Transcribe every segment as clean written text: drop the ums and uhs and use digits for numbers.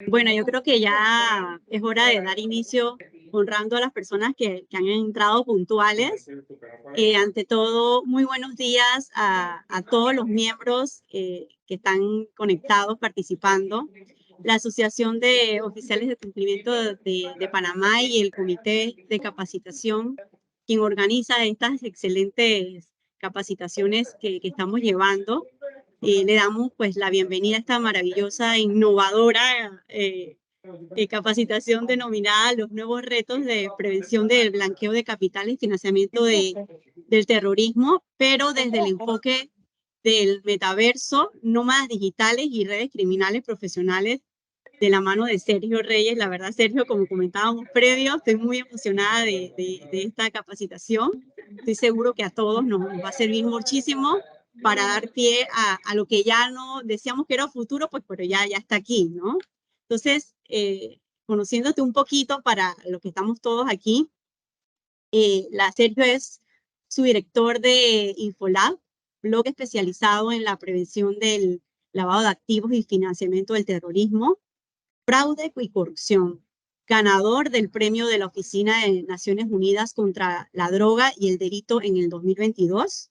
Bueno, yo creo que ya es hora de dar inicio honrando a las personas que han entrado puntuales. Ante todo, muy buenos días a todos los miembros que están conectados, participando. La Asociación de Oficiales de Cumplimiento de Panamá y el Comité de Capacitación, quien organiza estas excelentes capacitaciones que estamos llevando. Le damos pues la bienvenida a esta maravillosa e innovadora capacitación denominada Los nuevos retos de prevención del blanqueo de capitales y financiamiento del terrorismo, pero desde el enfoque del metaverso, nómadas digitales y redes criminales profesionales, de la mano de Sergio Reyes. La verdad, Sergio, como comentábamos previo, estoy muy emocionada de esta capacitación. Estoy seguro que a todos nos va a servir muchísimo para dar pie a lo que ya no decíamos que era futuro, pues pero ya está aquí, ¿no? Entonces, conociéndote un poquito para lo que estamos todos aquí, Sergio es su director de Infolab, blog especializado en la prevención del lavado de activos y financiamiento del terrorismo, fraude y corrupción, ganador del premio de la Oficina de Naciones Unidas contra la Droga y el Delito en el 2022,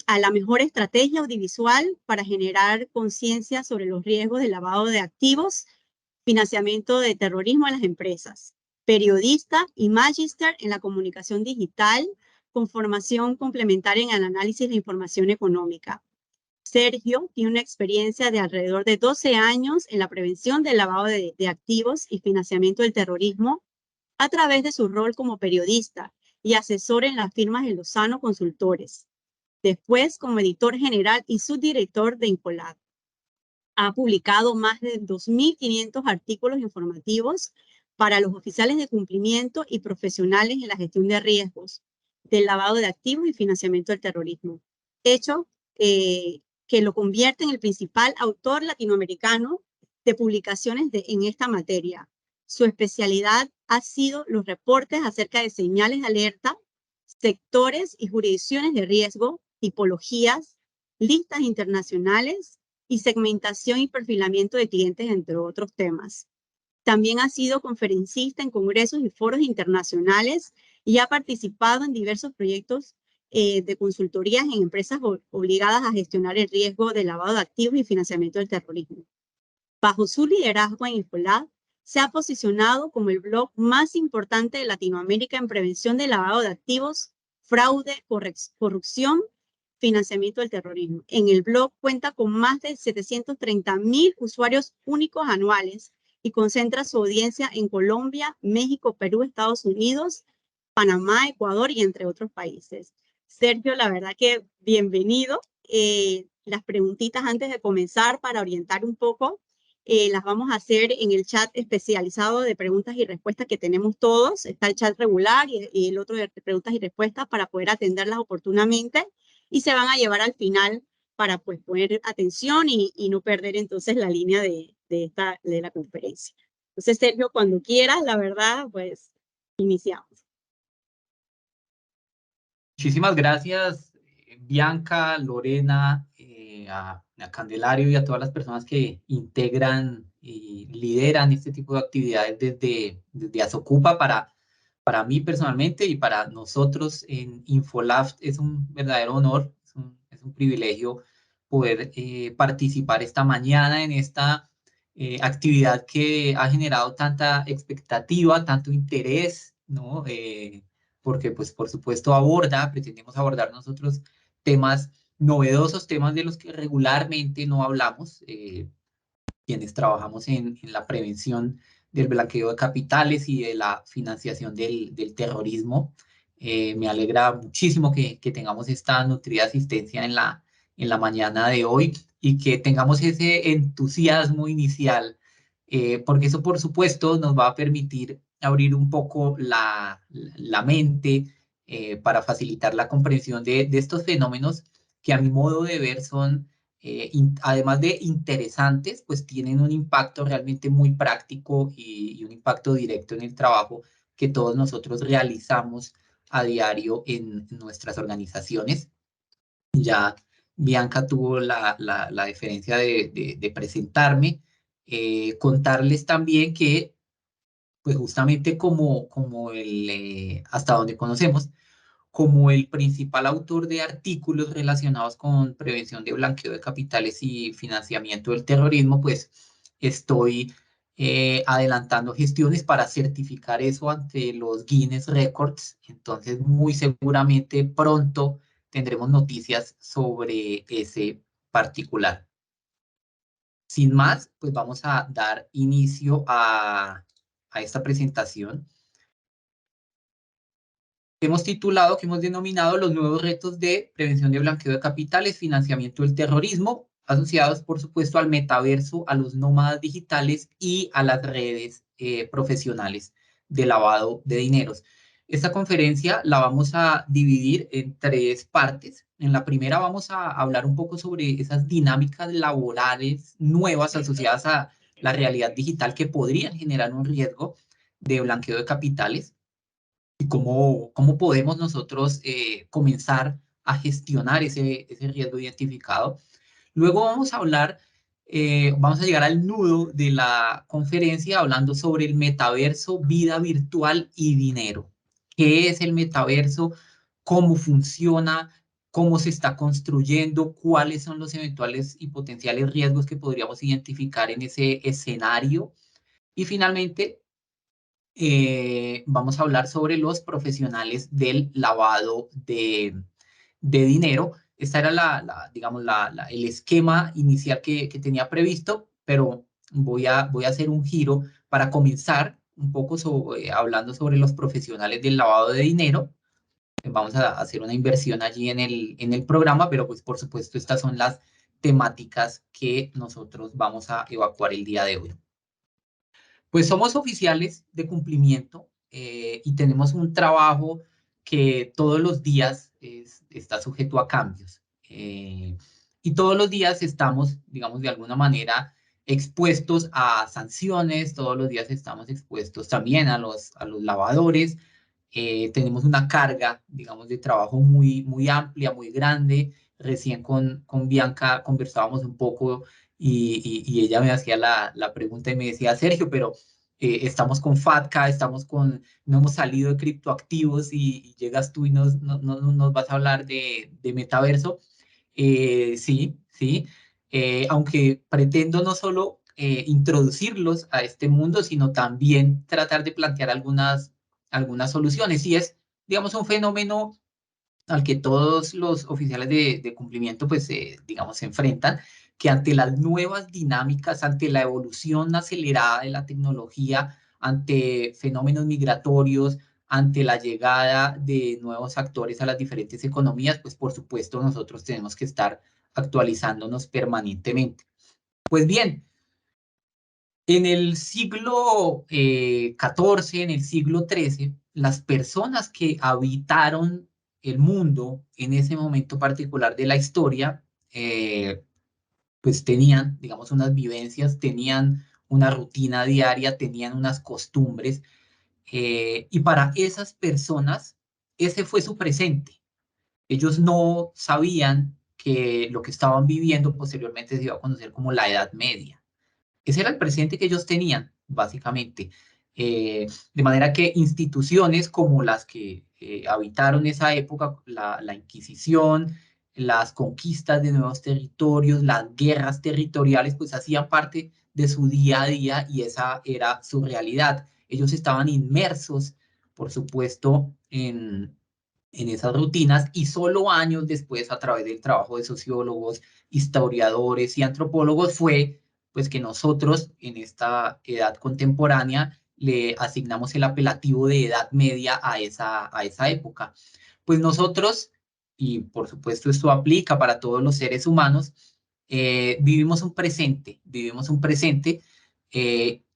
a la mejor estrategia audiovisual para generar conciencia sobre los riesgos del lavado de activos, financiamiento de terrorismo en las empresas, periodista y magíster en la comunicación digital con formación complementaria en el análisis de información económica. Sergio tiene una experiencia de alrededor de 12 años en la prevención del lavado de activos y financiamiento del terrorismo a través de su rol como periodista y asesor en las firmas de Lozano Consultores. Después, como editor general y subdirector de Infolab. Ha publicado más de 2.500 artículos informativos para los oficiales de cumplimiento y profesionales en la gestión de riesgos, del lavado de activos y financiamiento del terrorismo. Hecho que lo convierte en el principal autor latinoamericano de publicaciones en esta materia. Su especialidad ha sido los reportes acerca de señales de alerta, sectores y jurisdicciones de riesgo, tipologías, listas internacionales y segmentación y perfilamiento de clientes, entre otros temas. También ha sido conferencista en congresos y foros internacionales y ha participado en diversos proyectos de consultorías en empresas obligadas a gestionar el riesgo de lavado de activos y financiamiento del terrorismo. Bajo su liderazgo en Infolab, se ha posicionado como el blog más importante de Latinoamérica en prevención del lavado de activos, fraude, corrupción, financiamiento del terrorismo. En el blog cuenta con más de 730,000 usuarios únicos anuales y concentra su audiencia en Colombia, México, Perú, Estados Unidos, Panamá, Ecuador y entre otros países. Sergio, la verdad que bienvenido. Las preguntitas antes de comenzar para orientar un poco las vamos a hacer en el chat especializado de preguntas y respuestas que tenemos todos. Está el chat regular y el otro de preguntas y respuestas para poder atenderlas oportunamente y se van a llevar al final para pues poner atención y no perder entonces la línea de la conferencia. Entonces, Sergio, cuando quieras, la verdad, pues iniciamos. Muchísimas gracias, Bianca, Lorena, a Candelario y a todas las personas que integran y lideran este tipo de actividades desde Asocupa. Para mí personalmente y para nosotros en Infolab es un verdadero honor, es un privilegio poder participar esta mañana en esta actividad que ha generado tanta expectativa, tanto interés, ¿no? Porque pues por supuesto pretendemos abordar nosotros temas novedosos, temas de los que regularmente no hablamos, quienes trabajamos en la prevención del blanqueo de capitales y de la financiación del terrorismo. Me alegra muchísimo que tengamos esta nutrida asistencia en la mañana de hoy y que tengamos ese entusiasmo inicial, porque eso por supuesto nos va a permitir abrir un poco la mente para facilitar la comprensión de estos fenómenos que a mi modo de ver son, además de interesantes, pues tienen un impacto realmente muy práctico y un impacto directo en el trabajo que todos nosotros realizamos a diario en nuestras organizaciones. Ya Bianca tuvo la deferencia de presentarme. Contarles también que, pues justamente hasta donde conocemos, como el principal autor de artículos relacionados con prevención de blanqueo de capitales y financiamiento del terrorismo, pues estoy adelantando gestiones para certificar eso ante los Guinness Records. Entonces, muy seguramente pronto tendremos noticias sobre ese particular. Sin más, pues vamos a dar inicio a esta presentación. Hemos titulado, que hemos denominado los nuevos retos de prevención de blanqueo de capitales, financiamiento del terrorismo, asociados, por supuesto, al metaverso, a los nómadas digitales y a las redes profesionales de lavado de dineros. Esta conferencia la vamos a dividir en 3 partes. En la primera vamos a hablar un poco sobre esas dinámicas laborales nuevas asociadas a la realidad digital que podrían generar un riesgo de blanqueo de capitales y cómo podemos nosotros comenzar a gestionar ese riesgo identificado. Luego vamos a hablar, vamos a llegar al nudo de la conferencia hablando sobre el metaverso, vida virtual y dinero. ¿Qué es el metaverso? ¿Cómo funciona? ¿Cómo se está construyendo? ¿Cuáles son los eventuales y potenciales riesgos que podríamos identificar en ese escenario? Y finalmente, vamos a hablar sobre los profesionales del lavado de dinero. Esta era digamos, el esquema inicial que tenía previsto, pero voy a hacer un giro para comenzar un poco hablando sobre los profesionales del lavado de dinero. Vamos a hacer una inversión allí en el programa, pero pues por supuesto estas son las temáticas que nosotros vamos a evacuar el día de hoy. Pues somos oficiales de cumplimiento y tenemos un trabajo que todos los días está sujeto a cambios. Y todos los días estamos, digamos, de alguna manera expuestos a sanciones, todos los días estamos expuestos también a los lavadores. Tenemos una carga, digamos, de trabajo muy amplia, muy grande. Recién con Bianca conversábamos un poco y ella me hacía la pregunta y me decía, Sergio, pero estamos con FATCA, no hemos salido de criptoactivos y llegas tú y nos vas a hablar de metaverso. Sí, sí, aunque pretendo no solo introducirlos a este mundo, sino también tratar de plantear algunas soluciones. Y es, digamos, un fenómeno al que todos los oficiales de cumplimiento, pues, digamos, se enfrentan, que ante las nuevas dinámicas, ante la evolución acelerada de la tecnología, ante fenómenos migratorios, ante la llegada de nuevos actores a las diferentes economías, pues, por supuesto, nosotros tenemos que estar actualizándonos permanentemente. Pues bien, en el siglo XIV, en el siglo XIII, las personas que habitaron el mundo en ese momento particular de la historia, pues tenían, digamos, unas vivencias, tenían una rutina diaria, tenían unas costumbres, y para esas personas, ese fue su presente. Ellos no sabían que lo que estaban viviendo posteriormente se iba a conocer como la Edad Media. Ese era el presente que ellos tenían, básicamente. De manera que instituciones como las que habitaron esa época, la Inquisición, las conquistas de nuevos territorios, las guerras territoriales, pues hacían parte de su día a día y esa era su realidad. Ellos estaban inmersos, por supuesto, en esas rutinas y solo años después, a través del trabajo de sociólogos, historiadores y antropólogos, fue pues que nosotros en esta edad contemporánea le asignamos el apelativo de Edad Media a esa época. Pues nosotros, y por supuesto esto aplica para todos los seres humanos, vivimos un presente,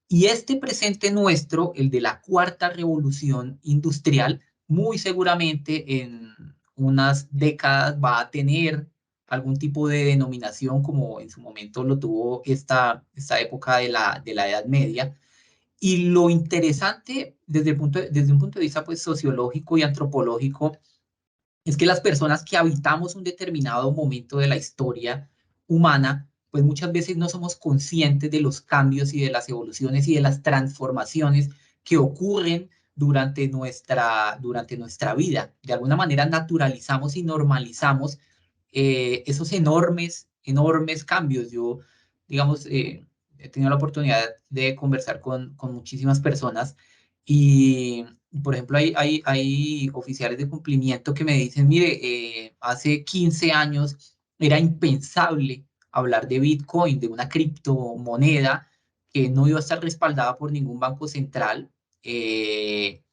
y este presente nuestro, el de la cuarta revolución industrial, muy seguramente en unas décadas va a tener algún tipo de denominación como en su momento lo tuvo esta época de la Edad Media. Y lo interesante desde un punto de vista pues, sociológico y antropológico es que las personas que habitamos un determinado momento de la historia humana pues muchas veces no somos conscientes de los cambios y de las evoluciones y de las transformaciones que ocurren durante nuestra vida. De alguna manera naturalizamos y normalizamos esos enormes cambios. Yo, digamos, he tenido la oportunidad de conversar con muchísimas personas y, por ejemplo, hay oficiales de cumplimiento que me dicen, mire, hace 15 años era impensable hablar de Bitcoin, de una criptomoneda que no iba a estar respaldada por ningún banco central, que,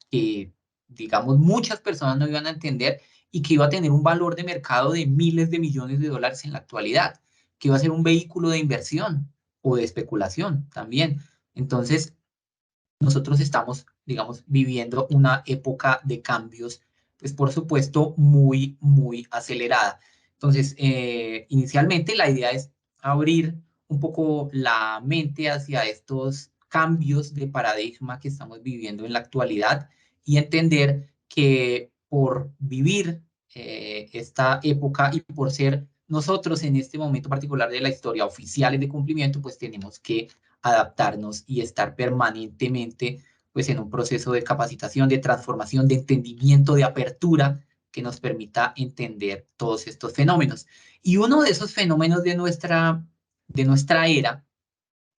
digamos, muchas personas no iban a entender y que iba a tener un valor de mercado de miles de millones de dólares en la actualidad, que iba a ser un vehículo de inversión o de especulación también. Entonces, nosotros estamos, digamos, viviendo una época de cambios, pues por supuesto, muy acelerada. Entonces, inicialmente la idea es abrir un poco la mente hacia estos cambios de paradigma que estamos viviendo en la actualidad y entender que por vivir esta época y por ser nosotros en este momento particular de la historia oficiales de cumplimiento, pues tenemos que adaptarnos y estar permanentemente pues en un proceso de capacitación, de transformación, de entendimiento, de apertura que nos permita entender todos estos fenómenos. Y uno de esos fenómenos de nuestra era,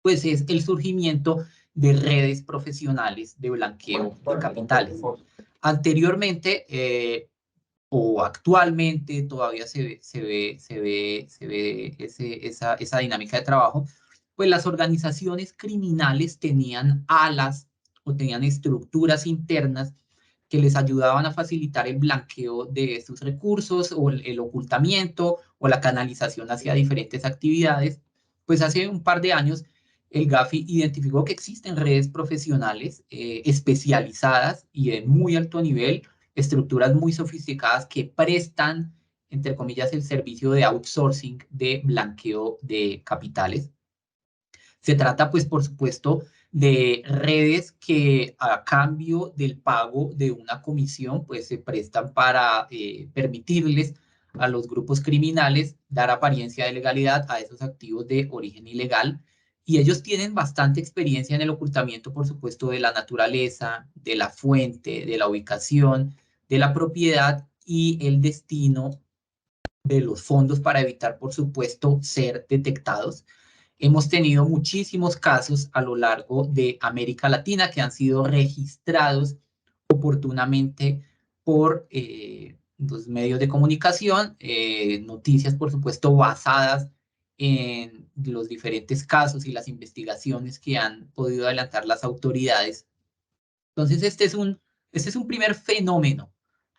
pues es el surgimiento de redes profesionales de blanqueo de capitales. Anteriormente, o actualmente todavía se ve esa dinámica de trabajo, pues las organizaciones criminales tenían alas o tenían estructuras internas que les ayudaban a facilitar el blanqueo de sus recursos o el ocultamiento o la canalización hacia diferentes actividades. Pues hace un par de años el GAFI identificó que existen redes profesionales especializadas y de muy alto nivel, estructuras muy sofisticadas que prestan, entre comillas, el servicio de outsourcing de blanqueo de capitales. Se trata, pues, por supuesto, de redes que a cambio del pago de una comisión, pues se prestan para permitirles a los grupos criminales dar apariencia de legalidad a esos activos de origen ilegal. Y ellos tienen bastante experiencia en el ocultamiento, por supuesto, de la naturaleza, de la fuente, de la ubicación, de la propiedad y el destino de los fondos para evitar, por supuesto, ser detectados. Hemos tenido muchísimos casos a lo largo de América Latina que han sido registrados oportunamente por los medios de comunicación, noticias, por supuesto, basadas en los diferentes casos y las investigaciones que han podido adelantar las autoridades. Entonces, este es un primer fenómeno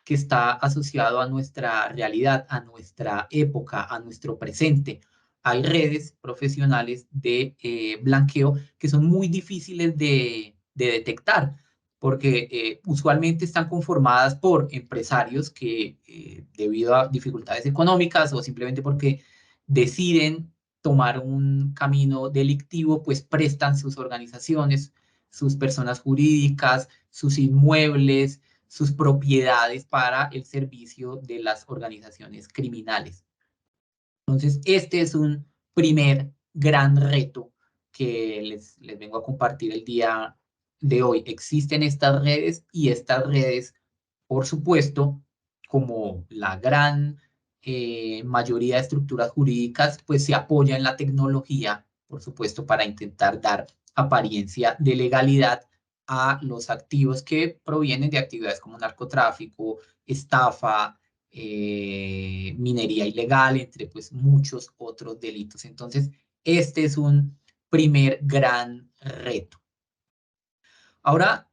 que está asociado a nuestra realidad, a nuestra época, a nuestro presente. Hay redes profesionales de blanqueo que son muy difíciles de detectar, porque usualmente están conformadas por empresarios que, debido a dificultades económicas o simplemente porque deciden tomar un camino delictivo, pues prestan sus organizaciones, sus personas jurídicas, sus inmuebles, sus propiedades para el servicio de las organizaciones criminales. Entonces, este es un primer gran reto que les vengo a compartir el día de hoy. Existen estas redes y estas redes, por supuesto, como la gran mayoría de estructuras jurídicas, pues se apoya en la tecnología, por supuesto, para intentar dar apariencia de legalidad a los activos que provienen de actividades como narcotráfico, estafa, minería ilegal, entre pues muchos otros delitos. Entonces, este es un primer gran reto. Ahora,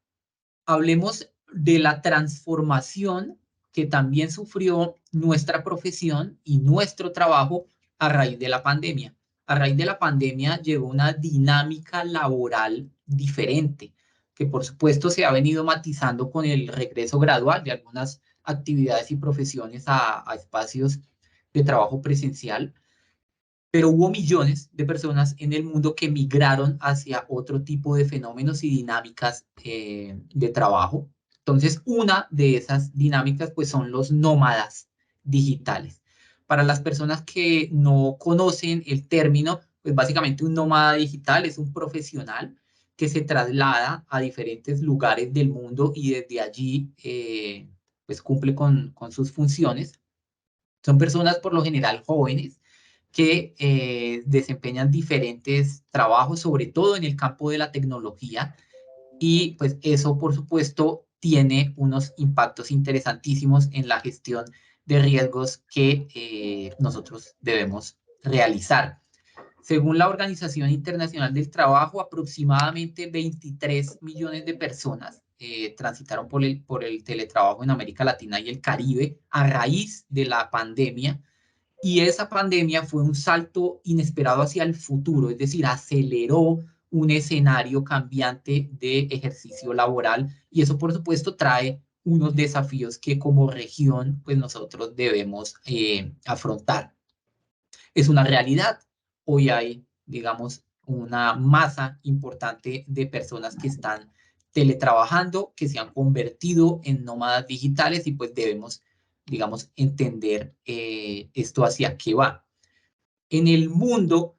hablemos de la transformación que también sufrió nuestra profesión y nuestro trabajo a raíz de la pandemia. A raíz de la pandemia llegó una dinámica laboral diferente, que por supuesto se ha venido matizando con el regreso gradual de algunas actividades y profesiones a espacios de trabajo presencial, pero hubo millones de personas en el mundo que migraron hacia otro tipo de fenómenos y dinámicas de trabajo. Entonces, una de esas dinámicas pues son los nómadas digitales. Para las personas que no conocen el término, pues básicamente un nómada digital es un profesional que se traslada a diferentes lugares del mundo y desde allí pues cumple con sus funciones. Son personas por lo general jóvenes que desempeñan diferentes trabajos, sobre todo en el campo de la tecnología, y pues eso por supuesto tiene unos impactos interesantísimos en la gestión de riesgos que nosotros debemos realizar. Según la Organización Internacional del Trabajo, aproximadamente 23 millones de personas transitaron por el teletrabajo en América Latina y el Caribe a raíz de la pandemia. Y esa pandemia fue un salto inesperado hacia el futuro, es decir, aceleró un escenario cambiante de ejercicio laboral y eso por supuesto trae unos desafíos que como región pues nosotros debemos afrontar. Es una realidad. Hoy hay, digamos, una masa importante de personas que están teletrabajando, que se han convertido en nómadas digitales y pues debemos, digamos, entender esto hacia qué va. En el mundo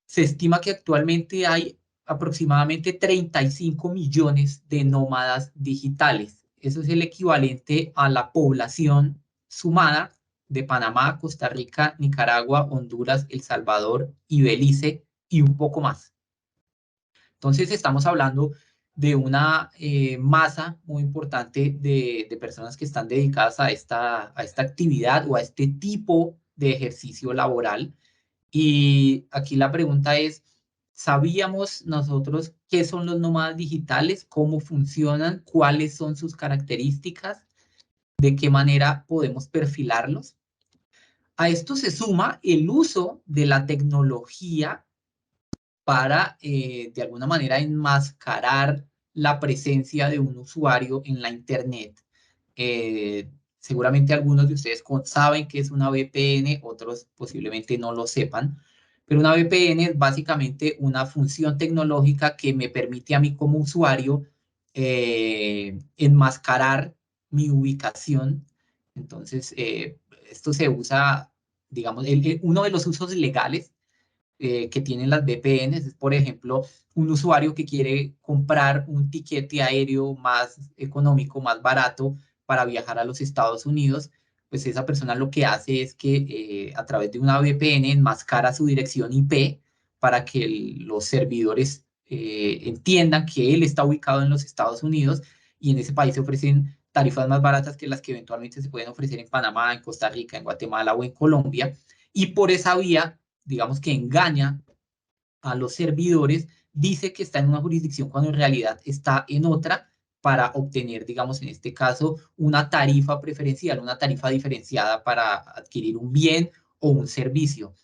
se estima que actualmente hay aproximadamente 35 millones de nómadas digitales. Eso es el equivalente a la población sumada de Panamá, Costa Rica, Nicaragua, Honduras, El Salvador y Belice y un poco más. Entonces estamos hablando de una masa muy importante de personas que están dedicadas a esta actividad o a este tipo de ejercicio laboral. Y aquí la pregunta es, ¿sabíamos nosotros qué son los nómadas digitales? ¿Cómo funcionan? ¿Cuáles son sus características? ¿De qué manera podemos perfilarlos? A esto se suma el uso de la tecnología para, de alguna manera, enmascarar la presencia de un usuario en la Internet. Seguramente algunos de ustedes saben que es una VPN, otros posiblemente no lo sepan, pero una VPN es básicamente una función tecnológica que me permite a mí como usuario enmascarar mi ubicación. Entonces, esto se usa, digamos, uno de los usos legales que tienen las VPNs es, por ejemplo, un usuario que quiere comprar un tiquete aéreo más económico, más barato para viajar a los Estados Unidos, pues esa persona lo que hace es que a través de una VPN enmascara su dirección IP para que los servidores entiendan que él está ubicado en los Estados Unidos y en ese país se ofrecen tarifas más baratas que las que eventualmente se pueden ofrecer en Panamá, en Costa Rica, en Guatemala o en Colombia. Y por esa vía, digamos que engaña a los servidores, dice que está en una jurisdicción cuando en realidad está en otra para obtener, digamos, en este caso, una tarifa preferencial, una tarifa diferenciada para adquirir un bien o un servicio.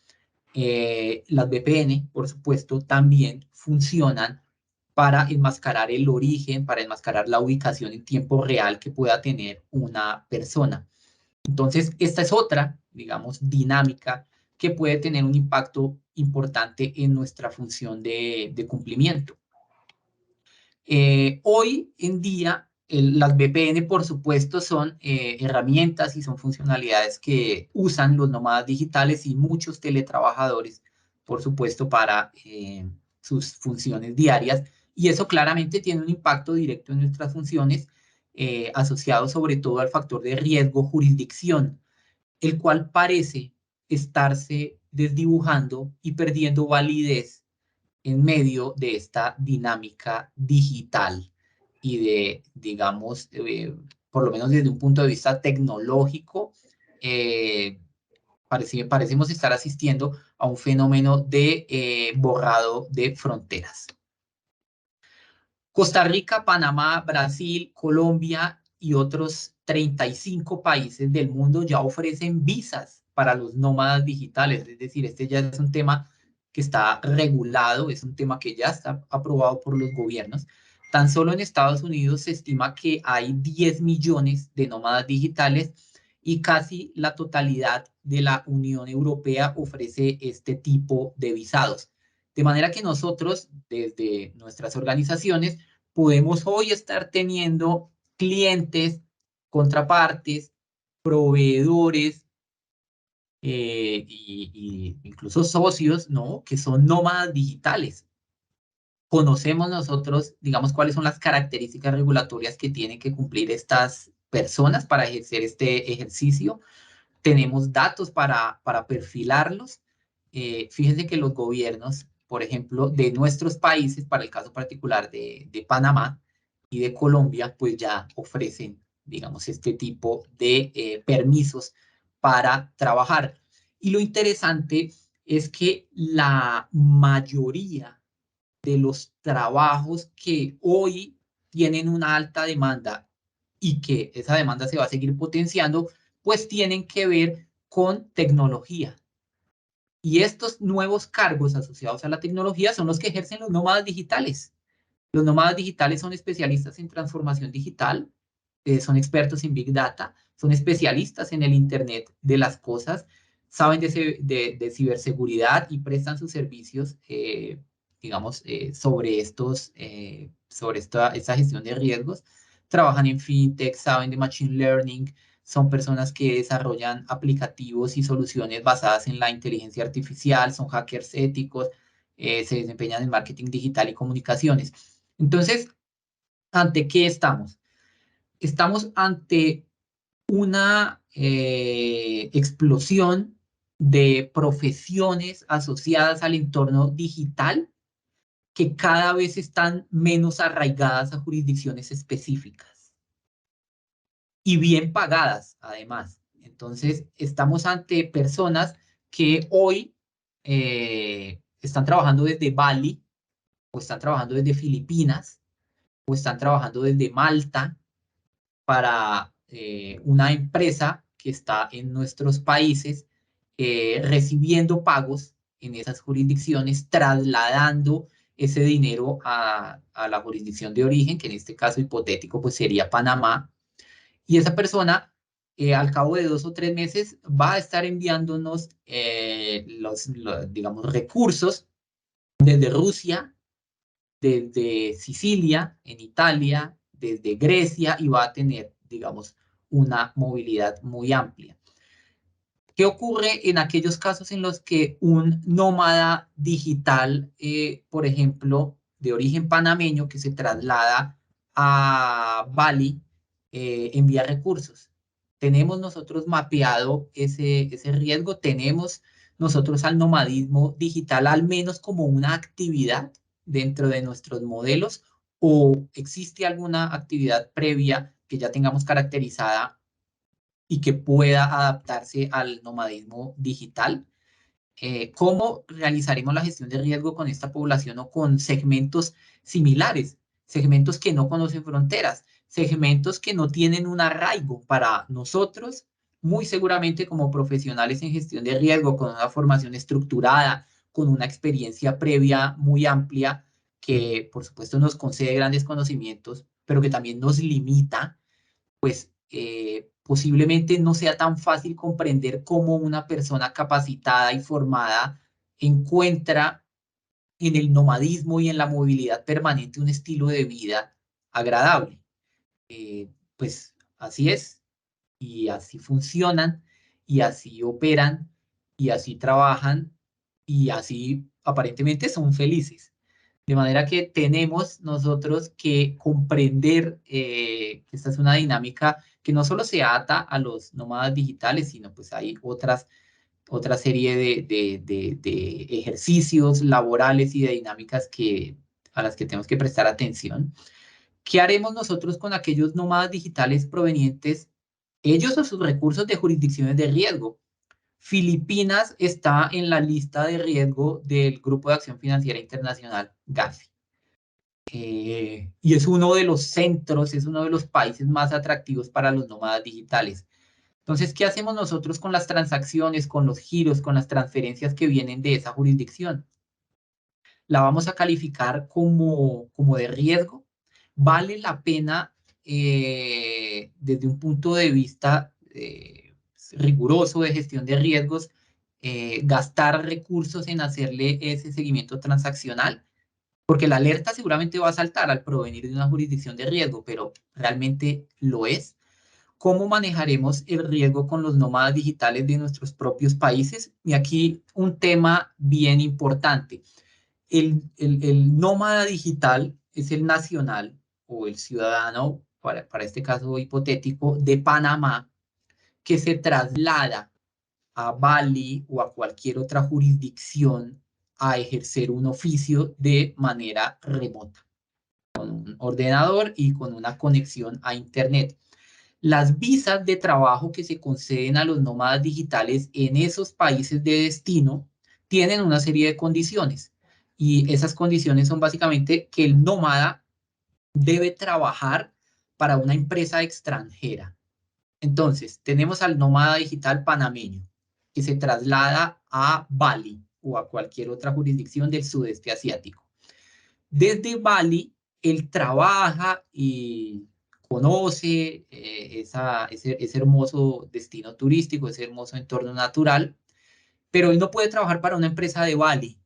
Las VPN, por supuesto, también funcionan para enmascarar el origen, para enmascarar la ubicación en tiempo real que pueda tener una persona. Entonces, esta es otra, digamos, dinámica que puede tener un impacto importante en nuestra función de cumplimiento. Hoy en día, las VPN, por supuesto, son herramientas y son funcionalidades que usan los nómadas digitales y muchos teletrabajadores, por supuesto, para sus funciones diarias. Y eso claramente tiene un impacto directo en nuestras funciones, asociado sobre todo al factor de riesgo jurisdicción, el cual parece estarse desdibujando y perdiendo validez en medio de esta dinámica digital y de, digamos, por lo menos desde un punto de vista tecnológico, parecemos estar asistiendo a un fenómeno de borrado de fronteras. Costa Rica, Panamá, Brasil, Colombia y otros 35 países del mundo ya ofrecen visas para los nómadas digitales. Es decir, este ya es un tema que está regulado, es un tema que ya está aprobado por los gobiernos. Tan solo en Estados Unidos se estima que hay 10 millones de nómadas digitales y casi la totalidad de la Unión Europea ofrece este tipo de visados. De manera que nosotros, desde nuestras organizaciones, podemos hoy estar teniendo clientes, contrapartes, proveedores y incluso socios, ¿no? Que son nómadas digitales. Conocemos nosotros, digamos, cuáles son las características regulatorias que tienen que cumplir estas personas para ejercer este ejercicio. Tenemos datos para perfilarlos. Fíjense que los gobiernos, por ejemplo, de nuestros países, para el caso particular de Panamá y de Colombia, pues ya ofrecen, digamos, este tipo de permisos para trabajar. Y lo interesante es que la mayoría de los trabajos que hoy tienen una alta demanda y que esa demanda se va a seguir potenciando, pues tienen que ver con tecnología. Y estos nuevos cargos asociados a la tecnología son los que ejercen los nómadas digitales. Los nómadas digitales son especialistas en transformación digital, son expertos en Big Data, son especialistas en el Internet de las cosas, saben de ciberseguridad y prestan sus servicios, digamos, sobre esta gestión de riesgos. Trabajan en fintech, saben de machine learning, son personas que desarrollan aplicativos y soluciones basadas en la inteligencia artificial, son hackers éticos, se desempeñan en marketing digital y comunicaciones. Entonces, ¿ante qué estamos? Estamos ante una explosión de profesiones asociadas al entorno digital que cada vez están menos arraigadas a jurisdicciones específicas y bien pagadas, además. Entonces, estamos ante personas que hoy están trabajando desde Bali, o están trabajando desde Filipinas, o están trabajando desde Malta para una empresa que está en nuestros países, recibiendo pagos en esas jurisdicciones, trasladando ese dinero a la jurisdicción de origen, que en este caso hipotético pues sería Panamá, y esa persona al cabo de 2 o 3 meses va a estar enviándonos digamos, recursos desde Rusia, desde Sicilia, en Italia, desde Grecia, y va a tener, digamos, una movilidad muy amplia. ¿Qué ocurre en aquellos casos en los que un nómada digital, por ejemplo, de origen panameño, que se traslada a Bali, envía recursos? Tenemos nosotros mapeado ese riesgo, tenemos nosotros al nomadismo digital al menos como una actividad dentro de nuestros modelos, o existe alguna actividad previa que ya tengamos caracterizada y que pueda adaptarse al nomadismo digital. ¿Cómo realizaremos la gestión de riesgo con esta población o con segmentos similares? Segmentos que no conocen fronteras, segmentos que no tienen un arraigo para nosotros, muy seguramente como profesionales en gestión de riesgo, con una formación estructurada, con una experiencia previa muy amplia, que por supuesto nos concede grandes conocimientos, pero que también nos limita, pues posiblemente no sea tan fácil comprender cómo una persona capacitada y formada encuentra en el nomadismo y en la movilidad permanente un estilo de vida agradable. Pues así es, y así funcionan, y así operan, y así trabajan, y así aparentemente son felices. De manera que tenemos nosotros que comprender que esta es una dinámica que no solo se ata a los nómadas digitales, sino pues hay otra serie de ejercicios laborales y de dinámicas a las que tenemos que prestar atención. ¿Qué haremos nosotros con aquellos nómadas digitales provenientes, ellos o sus recursos, de jurisdicciones de riesgo? Filipinas está en la lista de riesgo del Grupo de Acción Financiera Internacional, GAFI. Y es uno de los centros, es uno de los países más atractivos para los nómadas digitales. Entonces, ¿qué hacemos nosotros con las transacciones, con los giros, con las transferencias que vienen de esa jurisdicción? ¿La vamos a calificar como de riesgo? ¿Vale la pena, desde un punto de vista riguroso de gestión de riesgos, gastar recursos en hacerle ese seguimiento transaccional? Porque la alerta seguramente va a saltar al provenir de una jurisdicción de riesgo, pero ¿realmente lo es? ¿cómo manejaremos el riesgo con los nómadas digitales de nuestros propios países? Y aquí un tema bien importante. El nómada digital es el nacional o el ciudadano, para este caso hipotético, de Panamá, que se traslada a Bali o a cualquier otra jurisdicción a ejercer un oficio de manera remota, con un ordenador y con una conexión a Internet. Las visas de trabajo que se conceden a los nómadas digitales en esos países de destino tienen una serie de condiciones. Y esas condiciones son básicamente que el nómada debe trabajar para una empresa extranjera. Entonces, tenemos al nómada digital panameño que se traslada a Bali o a cualquier otra jurisdicción del sudeste asiático. Desde Bali, él trabaja y conoce ese hermoso destino turístico, ese hermoso entorno natural, pero él no puede trabajar para una empresa de Bali.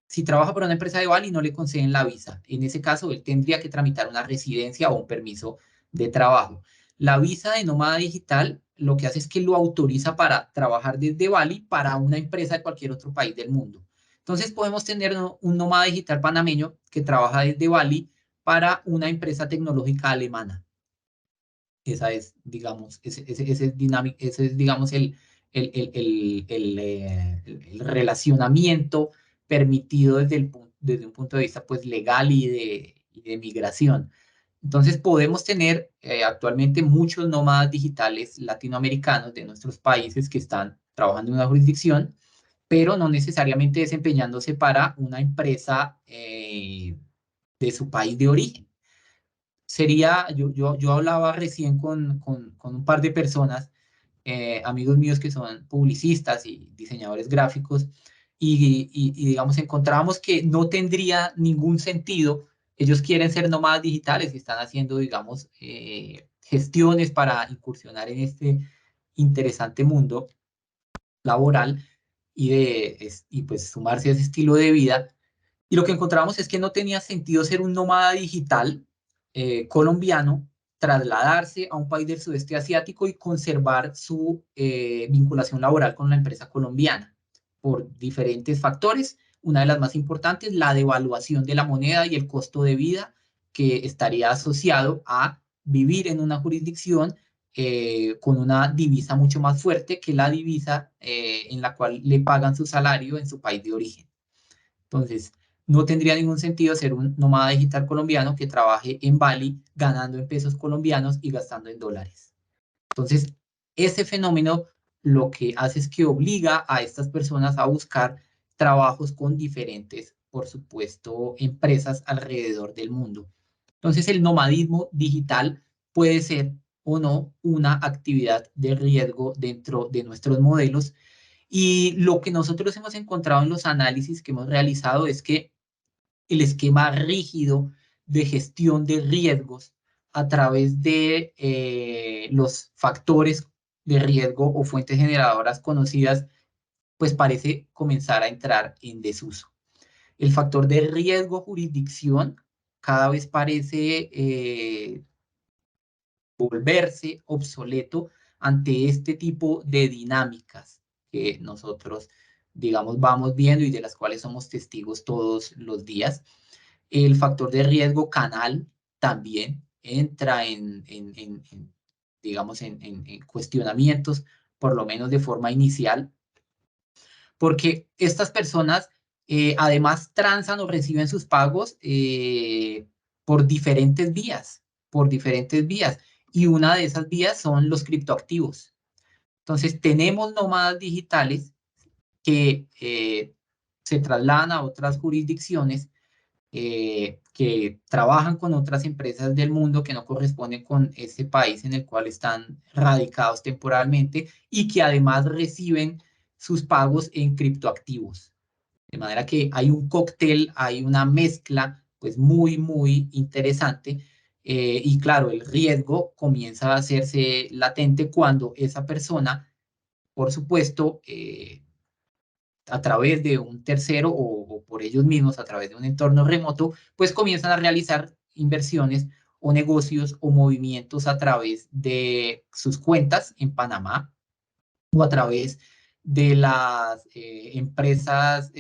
Si trabaja para una empresa de Bali, no le conceden la visa. En ese caso, él tendría que tramitar una residencia o un permiso de trabajo. La visa de nómada digital lo que hace es que lo autoriza para trabajar desde Bali para una empresa de cualquier otro país del mundo. Entonces podemos tener un nómada digital panameño que trabaja desde Bali para una empresa tecnológica alemana. Esa es, digamos, ese es, digamos, el relacionamiento permitido desde un punto de vista pues, legal y de migración. Entonces podemos tener actualmente muchos nómadas digitales latinoamericanos de nuestros países que están trabajando en una jurisdicción, pero no necesariamente desempeñándose para una empresa de su país de origen. Yo hablaba recién con un par de personas, amigos míos que son publicistas y diseñadores gráficos, digamos, encontrábamos que no tendría ningún sentido. Ellos quieren ser nómadas digitales y están haciendo, digamos, gestiones para incursionar en este interesante mundo laboral y pues sumarse a ese estilo de vida. Y lo que encontramos es que no tenía sentido ser un nómada digital colombiano, trasladarse a un país del sudeste asiático y conservar su vinculación laboral con la empresa colombiana por diferentes factores. Una de las más importantes, la devaluación de la moneda y el costo de vida que estaría asociado a vivir en una jurisdicción con una divisa mucho más fuerte que la divisa en la cual le pagan su salario en su país de origen. Entonces, no tendría ningún sentido ser un nómada digital colombiano que trabaje en Bali ganando en pesos colombianos y gastando en dólares. Entonces, ese fenómeno lo que hace es que obliga a estas personas a buscar trabajos con diferentes, por supuesto, empresas alrededor del mundo. Entonces, el nomadismo digital puede ser o no una actividad de riesgo dentro de nuestros modelos. Y lo que nosotros hemos encontrado en los análisis que hemos realizado es que el esquema rígido de gestión de riesgos a través de los factores de riesgo o fuentes generadoras conocidas, pues parece comenzar a entrar en desuso. El factor de riesgo jurisdicción cada vez parece volverse obsoleto ante este tipo de dinámicas que nosotros, digamos, vamos viendo y de las cuales somos testigos todos los días. El factor de riesgo canal también entra digamos, en cuestionamientos, por lo menos de forma inicial, porque estas personas además transan o reciben sus pagos por diferentes vías, y una de esas vías son los criptoactivos. Entonces, tenemos nómadas digitales que se trasladan a otras jurisdicciones, que trabajan con otras empresas del mundo que no corresponden con ese país en el cual están radicados temporalmente y que además reciben sus pagos en criptoactivos. De manera que hay un cóctel, hay una mezcla pues muy, muy interesante. Y claro, el riesgo comienza a hacerse latente cuando esa persona, por supuesto, a través de un tercero o por ellos mismos, a través de un entorno remoto, pues comienzan a realizar inversiones o negocios o movimientos a través de sus cuentas en Panamá o a través de las empresas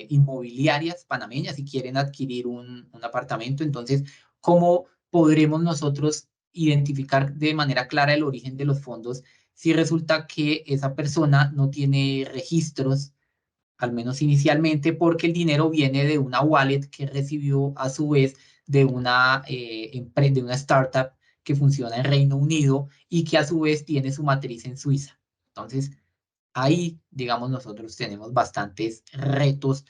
inmobiliarias panameñas si quieren adquirir un apartamento. Entonces, ¿cómo podremos nosotros identificar de manera clara el origen de los fondos si resulta que esa persona no tiene registros, al menos inicialmente, porque el dinero viene de una wallet que recibió a su vez de una startup que funciona en Reino Unido y que a su vez tiene su matriz en Suiza? Entonces, ahí, digamos, nosotros tenemos bastantes retos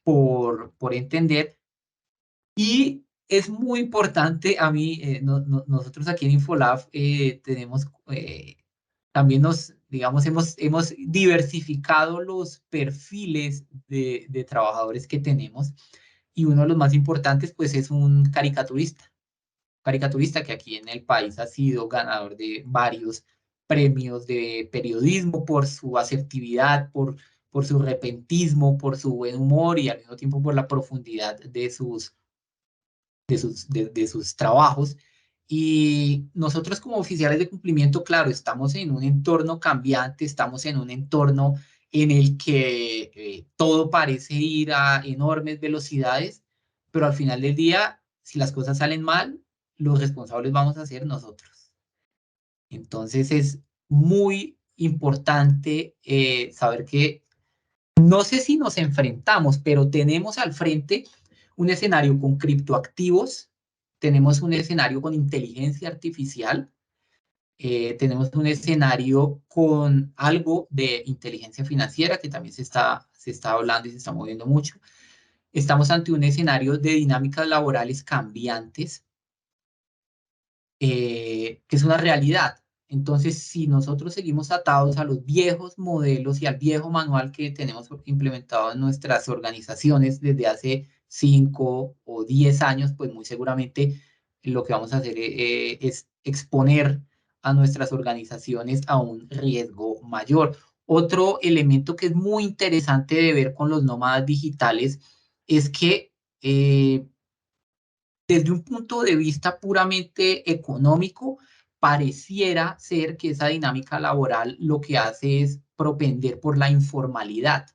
por entender, y es muy importante a mí, nosotros aquí en Infolab tenemos, también digamos, hemos diversificado los perfiles de trabajadores que tenemos, y uno de los más importantes pues es un caricaturista que aquí en el país ha sido ganador de varios premios de periodismo por su asertividad, por su repentismo, por su buen humor y al mismo tiempo por la profundidad de sus trabajos. Y nosotros como oficiales de cumplimiento, claro, estamos en un entorno cambiante, estamos en un entorno en el que todo parece ir a enormes velocidades, pero al final del día, si las cosas salen mal, los responsables vamos a ser nosotros. Entonces es muy importante saber que no sé si nos enfrentamos, pero tenemos al frente un escenario con criptoactivos, tenemos un escenario con inteligencia artificial, tenemos un escenario con algo de inteligencia financiera que también se está hablando y se está moviendo mucho. Estamos ante un escenario de dinámicas laborales cambiantes, que es una realidad. Entonces, si nosotros seguimos atados a los viejos modelos y al viejo manual que tenemos implementado en nuestras organizaciones desde hace 5 o 10 años, pues muy seguramente lo que vamos a hacer es exponer a nuestras organizaciones a un riesgo mayor. Otro elemento que es muy interesante de ver con los nómadas digitales es que desde un punto de vista puramente económico, pareciera ser que esa dinámica laboral lo que hace es propender por la informalidad,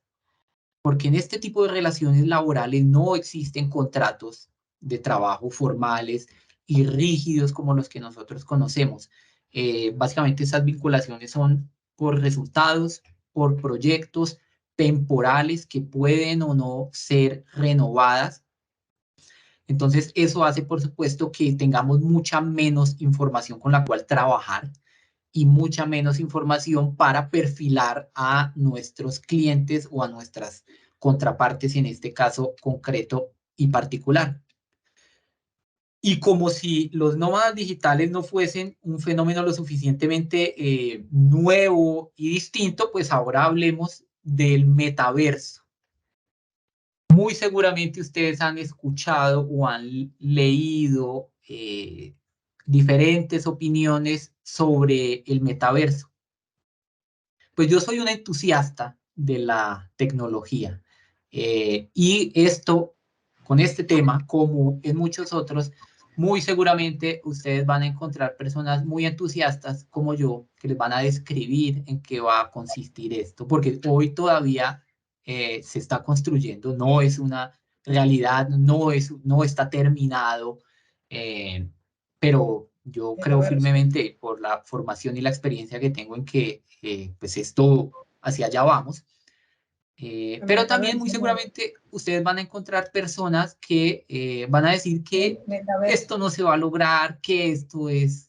porque en este tipo de relaciones laborales no existen contratos de trabajo formales y rígidos como los que nosotros conocemos. Básicamente esas vinculaciones son por resultados, por proyectos temporales que pueden o no ser renovadas. Entonces, eso hace, por supuesto, que tengamos mucha menos información con la cual trabajar y mucha menos información para perfilar a nuestros clientes o a nuestras contrapartes, en este caso concreto y particular. Y como si los nómadas digitales no fuesen un fenómeno lo suficientemente nuevo y distinto, pues ahora hablemos del metaverso. Muy seguramente ustedes han escuchado o han leído diferentes opiniones sobre el metaverso. Pues yo soy un entusiasta de la tecnología, y con este tema, como en muchos otros, muy seguramente ustedes van a encontrar personas muy entusiastas como yo que les van a describir en qué va a consistir esto, porque hoy todavía se está construyendo, no es una realidad, no está terminado, eh, pero yo creo firmemente por la formación y la experiencia que tengo en que pues esto hacia allá vamos. Pero también muy seguramente ustedes van a encontrar personas que van a decir que esto no se va a lograr, que esto es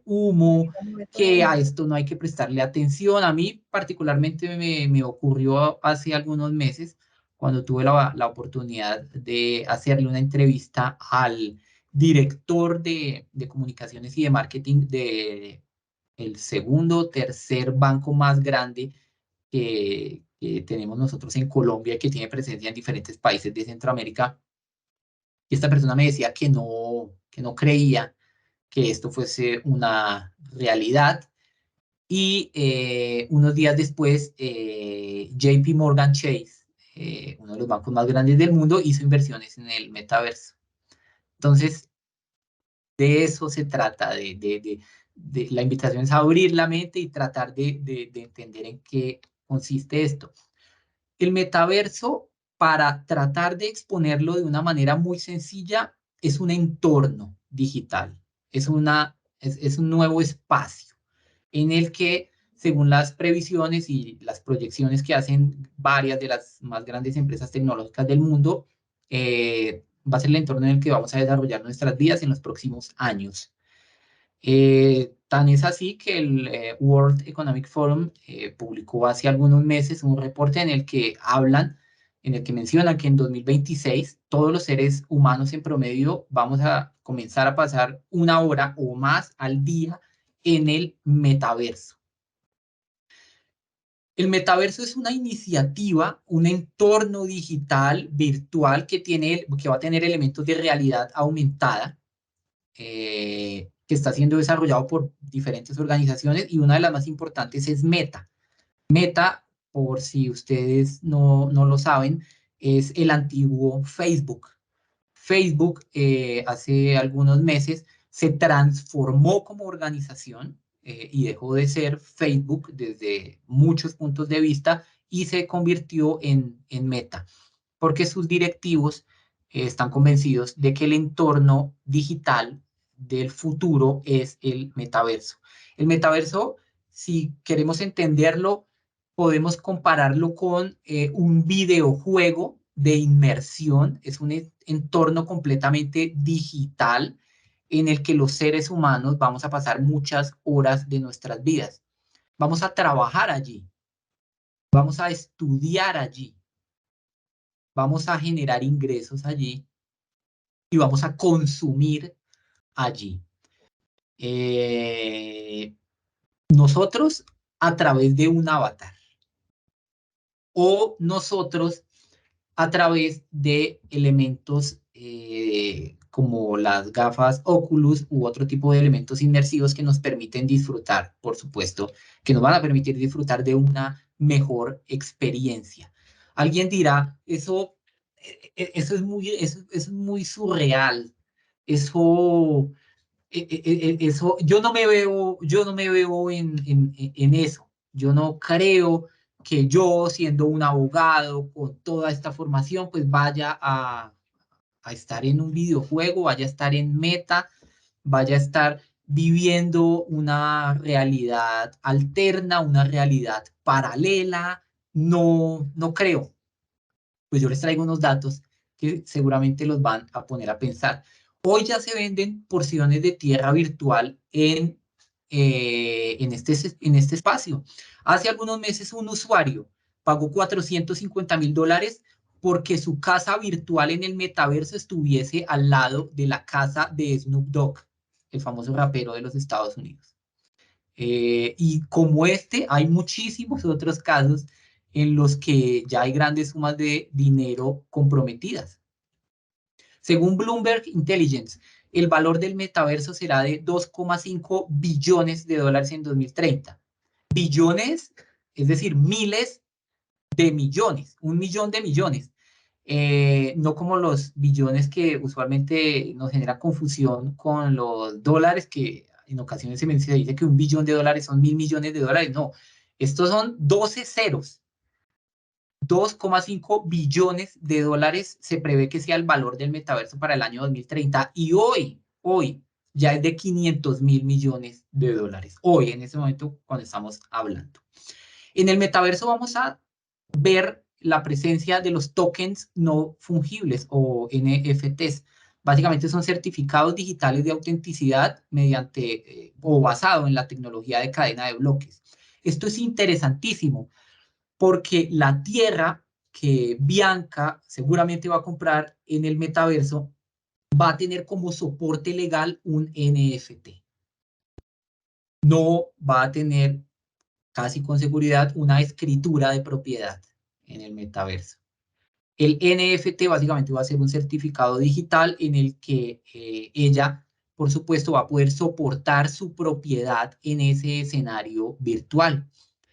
humo, que a esto no hay que prestarle atención. A mí particularmente me ocurrió hace algunos meses cuando tuve la oportunidad de hacerle una entrevista al director de comunicaciones y de marketing de el segundo o tercer banco más grande que tenemos nosotros en Colombia, que tiene presencia en diferentes países de Centroamérica. Y esta persona me decía que no creía que esto fuese una realidad. Y unos días después, JP Morgan Chase, uno de los bancos más grandes del mundo, hizo inversiones en el metaverso. Entonces, De eso se trata, la invitación es a abrir la mente y tratar de entender en qué consiste esto. El metaverso, para tratar de exponerlo de una manera muy sencilla, es un entorno digital, es un nuevo espacio en el que, según las previsiones y las proyecciones que hacen varias de las más grandes empresas tecnológicas del mundo, va a ser el entorno en el que vamos a desarrollar nuestras vidas en los próximos años. Tan es así que el World Economic Forum publicó hace algunos meses un reporte en el que mencionan que en 2026 todos los seres humanos en promedio vamos a comenzar a pasar 1 hora o más al día en el metaverso. El metaverso es una iniciativa, un entorno digital virtual que va a tener elementos de realidad aumentada, que está siendo desarrollado por diferentes organizaciones, y una de las más importantes es Meta. Meta, por si ustedes no lo saben, es el antiguo Facebook. Facebook hace algunos meses se transformó como organización y dejó de ser Facebook desde muchos puntos de vista y se convirtió en Meta, porque sus directivos están convencidos de que el entorno digital del futuro es el metaverso. El metaverso, si queremos entenderlo, podemos compararlo con un videojuego de inmersión. Es un entorno completamente digital en el que los seres humanos vamos a pasar muchas horas de nuestras vidas. Vamos a trabajar allí, vamos a estudiar allí, vamos a generar ingresos allí y vamos a consumir allí. Nosotros a través de un avatar o nosotros a través de elementos como las gafas Oculus u otro tipo de elementos inmersivos que nos permiten disfrutar, por supuesto, que nos van a permitir disfrutar de una mejor experiencia. Alguien dirá, eso es muy surreal, eso, yo no me veo en eso. Yo no creo que yo, siendo un abogado con toda esta formación, pues vaya a estar en un videojuego, vaya a estar en Meta, vaya a estar viviendo una realidad alterna, una realidad paralela. No, no creo. Pues yo les traigo unos datos que seguramente los van a poner a pensar. Hoy ya se venden porciones de tierra virtual en este espacio. Hace algunos meses un usuario pagó $450,000 porque su casa virtual en el metaverso estuviese al lado de la casa de Snoop Dogg, el famoso rapero de los Estados Unidos. Y como hay muchísimos otros casos en los que ya hay grandes sumas de dinero comprometidas. Según Bloomberg Intelligence, el valor del metaverso será de $2,5 billones en 2030. Billones, es decir, miles de millones, 1 millón de millones. No como los billones que usualmente nos genera confusión con los dólares, que en ocasiones se dice que $1 billón son 1.000 millones de dólares. No, estos son 12 ceros. 2,5 billones de dólares se prevé que sea el valor del metaverso para el año 2030, y hoy ya es de 500.000 millones de dólares. Hoy, en ese momento, cuando estamos hablando. En el metaverso vamos a ver la presencia de los tokens no fungibles o NFTs. Básicamente son certificados digitales de autenticidad mediante o basado en la tecnología de cadena de bloques. Esto es interesantísimo porque la tierra que Bianca seguramente va a comprar en el metaverso va a tener como soporte legal un NFT. No va a tener casi con seguridad una escritura de propiedad en el metaverso. El NFT básicamente va a ser un certificado digital en el que ella, por supuesto, va a poder soportar su propiedad en ese escenario virtual.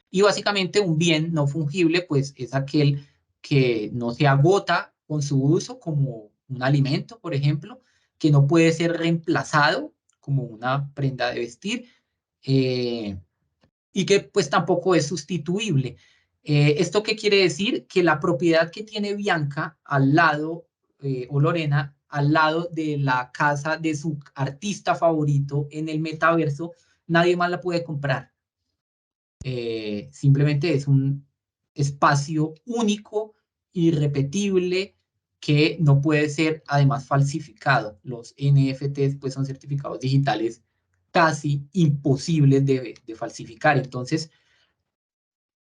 Y básicamente un bien no fungible, pues es aquel que no se agota con su uso, como un alimento, por ejemplo, que no puede ser reemplazado como una prenda de vestir, y que pues tampoco es sustituible. ¿Esto qué quiere decir? Que la propiedad que tiene Bianca al lado, o Lorena, al lado de la casa de su artista favorito en el metaverso, nadie más la puede comprar. Simplemente es un espacio único, irrepetible, que no puede ser además falsificado. Los NFTs pues son certificados digitales casi imposibles de falsificar. Entonces,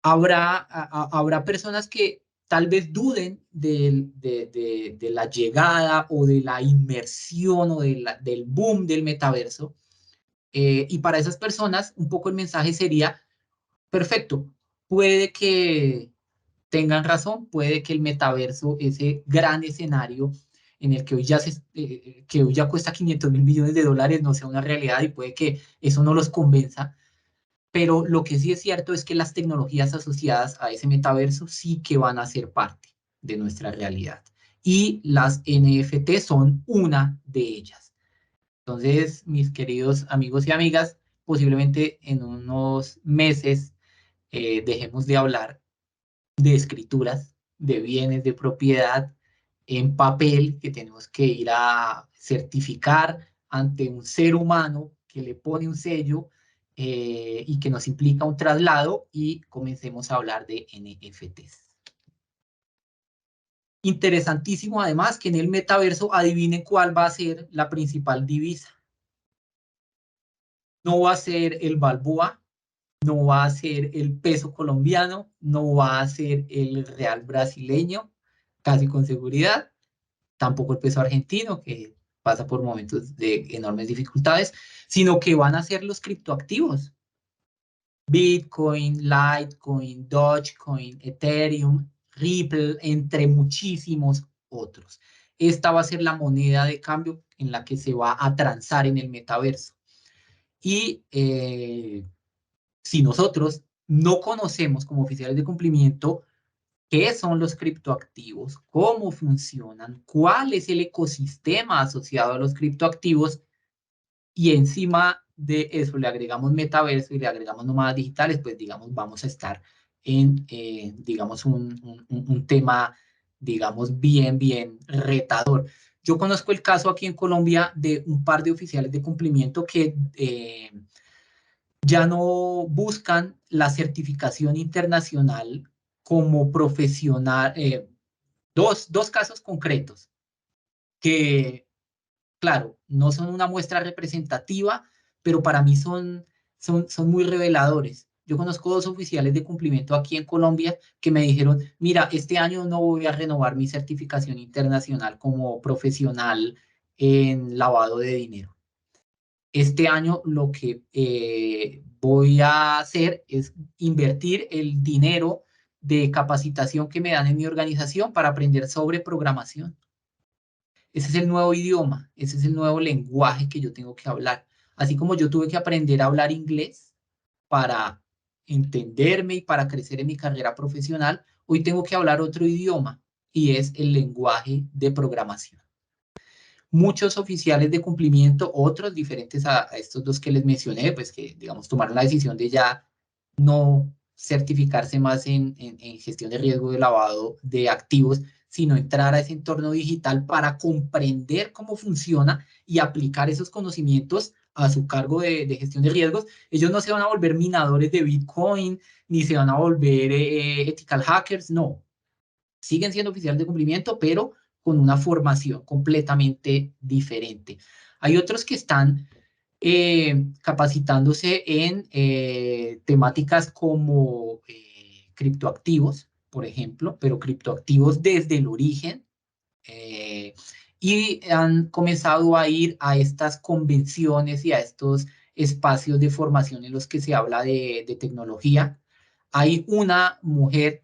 habrá personas que tal vez duden de la llegada o de la inmersión o del boom del metaverso. Y para esas personas, un poco el mensaje sería: perfecto, puede que tengan razón, puede que el metaverso, ese gran escenario en el que que hoy ya cuesta 500.000 millones de dólares, no sea una realidad, y puede que eso no los convenza. Pero lo que sí es cierto es que las tecnologías asociadas a ese metaverso sí que van a ser parte de nuestra realidad. Y las NFT son una de ellas. Entonces, mis queridos amigos y amigas, posiblemente en unos meses dejemos de hablar de escrituras, de bienes de propiedad en papel que tenemos que ir a certificar ante un ser humano que le pone un sello, y que nos implica un traslado, y comencemos a hablar de NFTs. Interesantísimo además que en el metaverso, adivinen cuál va a ser la principal divisa. No va a ser el balboa, no va a ser el peso colombiano, no va a ser el real brasileño, casi con seguridad, tampoco el peso argentino, que pasa por momentos de enormes dificultades, sino que van a ser los criptoactivos. Bitcoin, Litecoin, Dogecoin, Ethereum, Ripple, entre muchísimos otros. Esta va a ser la moneda de cambio en la que se va a transar en el metaverso. Y si nosotros no conocemos como oficiales de cumplimiento qué son los criptoactivos, cómo funcionan, cuál es el ecosistema asociado a los criptoactivos, y encima de eso le agregamos metaverso y le agregamos nómadas digitales, pues digamos, vamos a estar en, digamos, un tema, digamos, bien retador. Yo conozco el caso aquí en Colombia de un par de oficiales de cumplimiento que ya no buscan la certificación internacional como profesional. Dos casos concretos que, claro, no son una muestra representativa, pero para mí son muy reveladores. Yo conozco dos oficiales de cumplimiento aquí en Colombia que me dijeron: mira, este año no voy a renovar mi certificación internacional como profesional en lavado de dinero. Este año lo que voy a hacer es invertir el dinero de capacitación que me dan en mi organización para aprender sobre programación. Ese es el nuevo idioma, ese es el nuevo lenguaje que yo tengo que hablar. Así como yo tuve que aprender a hablar inglés para entenderme y para crecer en mi carrera profesional, hoy tengo que hablar otro idioma, y es el lenguaje de programación. Muchos oficiales de cumplimiento, otros diferentes a estos dos que les mencioné, pues que, digamos, tomaron la decisión de ya no certificarse más en gestión de riesgo de lavado de activos, sino entrar a ese entorno digital para comprender cómo funciona y aplicar esos conocimientos a su cargo de gestión de riesgos. Ellos no se van a volver minadores de Bitcoin, ni se van a volver ethical hackers, no. Siguen siendo oficiales de cumplimiento, pero con una formación completamente diferente. Hay otros que están capacitándose en temáticas como criptoactivos, por ejemplo, pero criptoactivos desde el origen, eh, y han comenzado a ir a estas convenciones y a estos espacios de formación en los que se habla de tecnología. Hay una mujer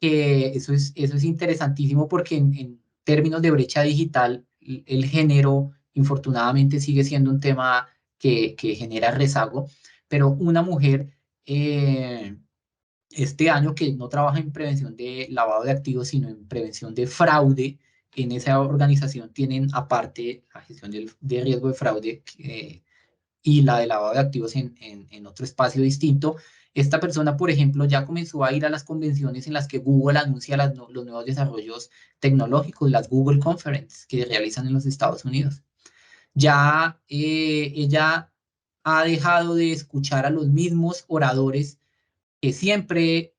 que eso es interesantísimo, porque en términos de brecha digital, el género infortunadamente sigue siendo un tema que genera rezago, pero una mujer este año, que no trabaja en prevención de lavado de activos, sino en prevención de fraude. En esa organización tienen aparte la gestión de riesgo de fraude, y la de lavado de activos en otro espacio distinto. Esta persona, por ejemplo, ya comenzó a ir a las convenciones en las que Google anuncia los nuevos desarrollos tecnológicos, las Google Conference que realizan en los Estados Unidos. Ya ella ha dejado de escuchar a los mismos oradores que siempre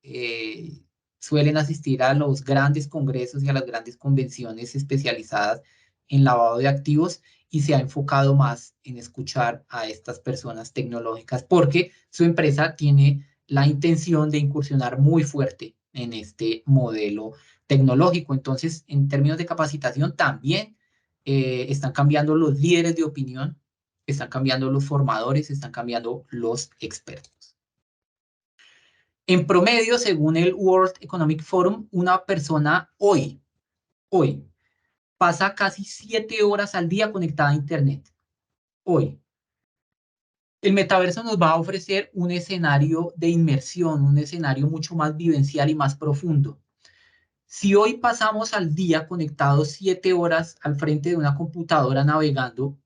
suelen asistir a los grandes congresos y a las grandes convenciones especializadas en lavado de activos y se ha enfocado más en escuchar a estas personas tecnológicas porque su empresa tiene la intención de incursionar muy fuerte en este modelo tecnológico. Entonces, en términos de capacitación, también están cambiando los líderes de opinión, están cambiando los formadores, están cambiando los expertos. En promedio, según el World Economic Forum, una persona hoy, pasa casi 7 horas al día conectada a Internet. Hoy. El metaverso nos va a ofrecer un escenario de inmersión, un escenario mucho más vivencial y más profundo. Si hoy pasamos al día conectados 7 horas al frente de una computadora navegando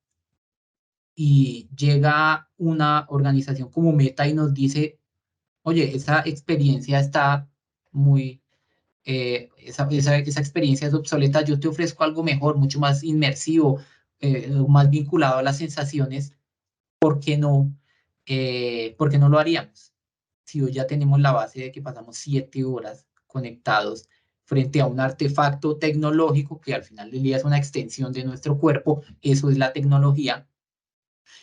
y llega una organización como Meta y nos dice, oye, esa experiencia está muy esa experiencia es obsoleta, yo te ofrezco algo mejor, mucho más inmersivo, más vinculado a las sensaciones, ¿por qué no? ¿Por qué no lo haríamos? Si hoy ya tenemos la base de que pasamos 7 horas conectados frente a un artefacto tecnológico que al final del día es una extensión de nuestro cuerpo, eso es la tecnología,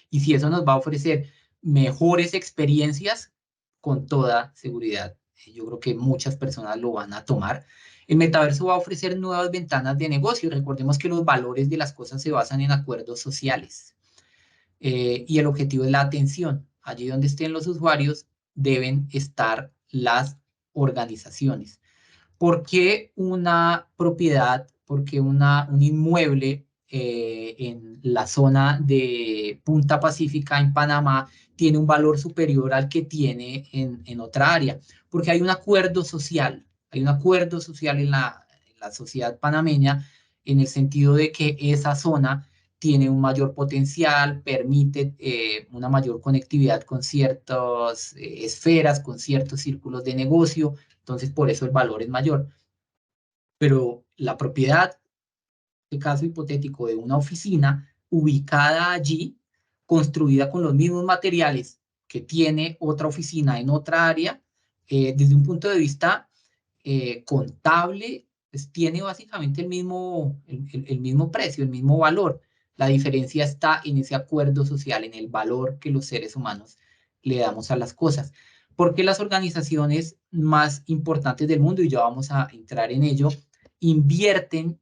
y si eso nos va a ofrecer mejores experiencias, con toda seguridad, yo creo que muchas personas lo van a tomar. El metaverso va a ofrecer nuevas ventanas de negocio. Recordemos que los valores de las cosas se basan en acuerdos sociales y el objetivo es la atención. Allí donde estén los usuarios deben estar las organizaciones. ¿Por qué una propiedad, por qué un inmueble en la zona de Punta Pacífica, en Panamá, tiene un valor superior al que tiene en otra área? Porque hay un acuerdo social en la sociedad panameña en el sentido de que esa zona tiene un mayor potencial, permite una mayor conectividad con ciertas esferas, con ciertos círculos de negocio, entonces por eso el valor es mayor. Pero la propiedad, en caso hipotético de una oficina ubicada allí, construida con los mismos materiales que tiene otra oficina en otra área, desde un punto de vista contable, pues tiene básicamente el mismo precio, el mismo valor. La diferencia está en ese acuerdo social, en el valor que los seres humanos le damos a las cosas. Porque las organizaciones más importantes del mundo, y ya vamos a entrar en ello, invierten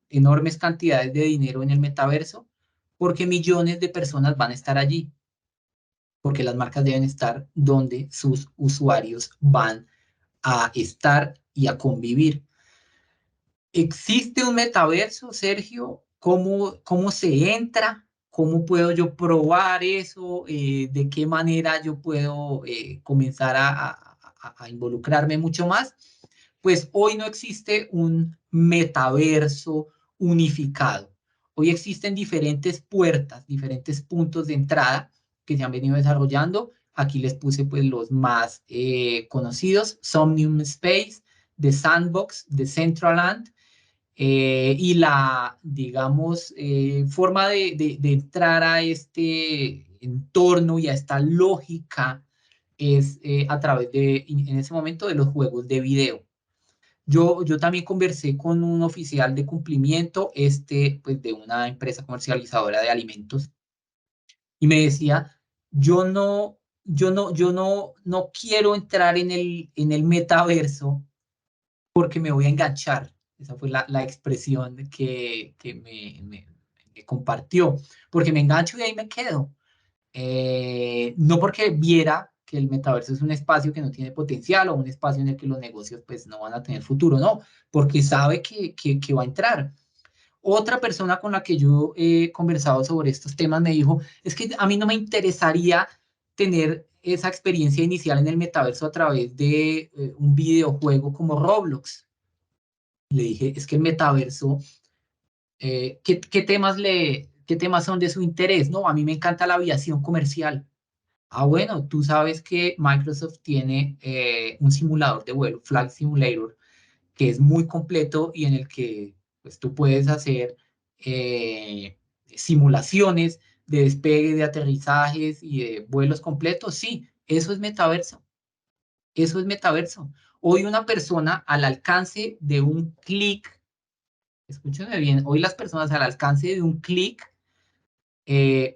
enormes cantidades de dinero en el metaverso porque millones de personas van a estar allí, porque las marcas deben estar donde sus usuarios van a estar y a convivir. ¿Existe un metaverso, Sergio? ¿Cómo se entra? ¿Cómo puedo yo probar eso? ¿De qué manera yo puedo comenzar a involucrarme mucho más? Pues hoy no existe un metaverso unificado. Hoy existen diferentes puertas, diferentes puntos de entrada que se han venido desarrollando. Aquí les puse pues los más conocidos: Somnium Space, The Sandbox, Decentraland, y la, digamos, forma de entrar a este entorno y a esta lógica es a través de, en ese momento, de los juegos de video. Yo también conversé con un oficial de cumplimiento, pues, de una empresa comercializadora de alimentos, y me decía, no quiero entrar en el metaverso porque me voy a enganchar. Esa fue la expresión que me compartió, porque me engancho y ahí me quedo. No porque viera que el metaverso es un espacio que no tiene potencial o un espacio en el que los negocios pues no van a tener futuro, no, porque sabe que va a entrar. Otra persona con la que yo he conversado sobre estos temas me dijo, es que a mí no me interesaría tener esa experiencia inicial en el metaverso a través de un videojuego como Roblox. Le dije, es que el metaverso, ¿qué temas ¿Qué temas son de su interés? No, a mí me encanta la aviación comercial. Ah, bueno, tú sabes que Microsoft tiene un simulador de vuelo, Flight Simulator, que es muy completo y en el que pues, tú puedes hacer simulaciones de despegue, de aterrizajes y de vuelos completos. Sí, eso es metaverso. Eso es metaverso. Hoy una persona al alcance de un clic, escúchame bien, hoy las personas al alcance de un clic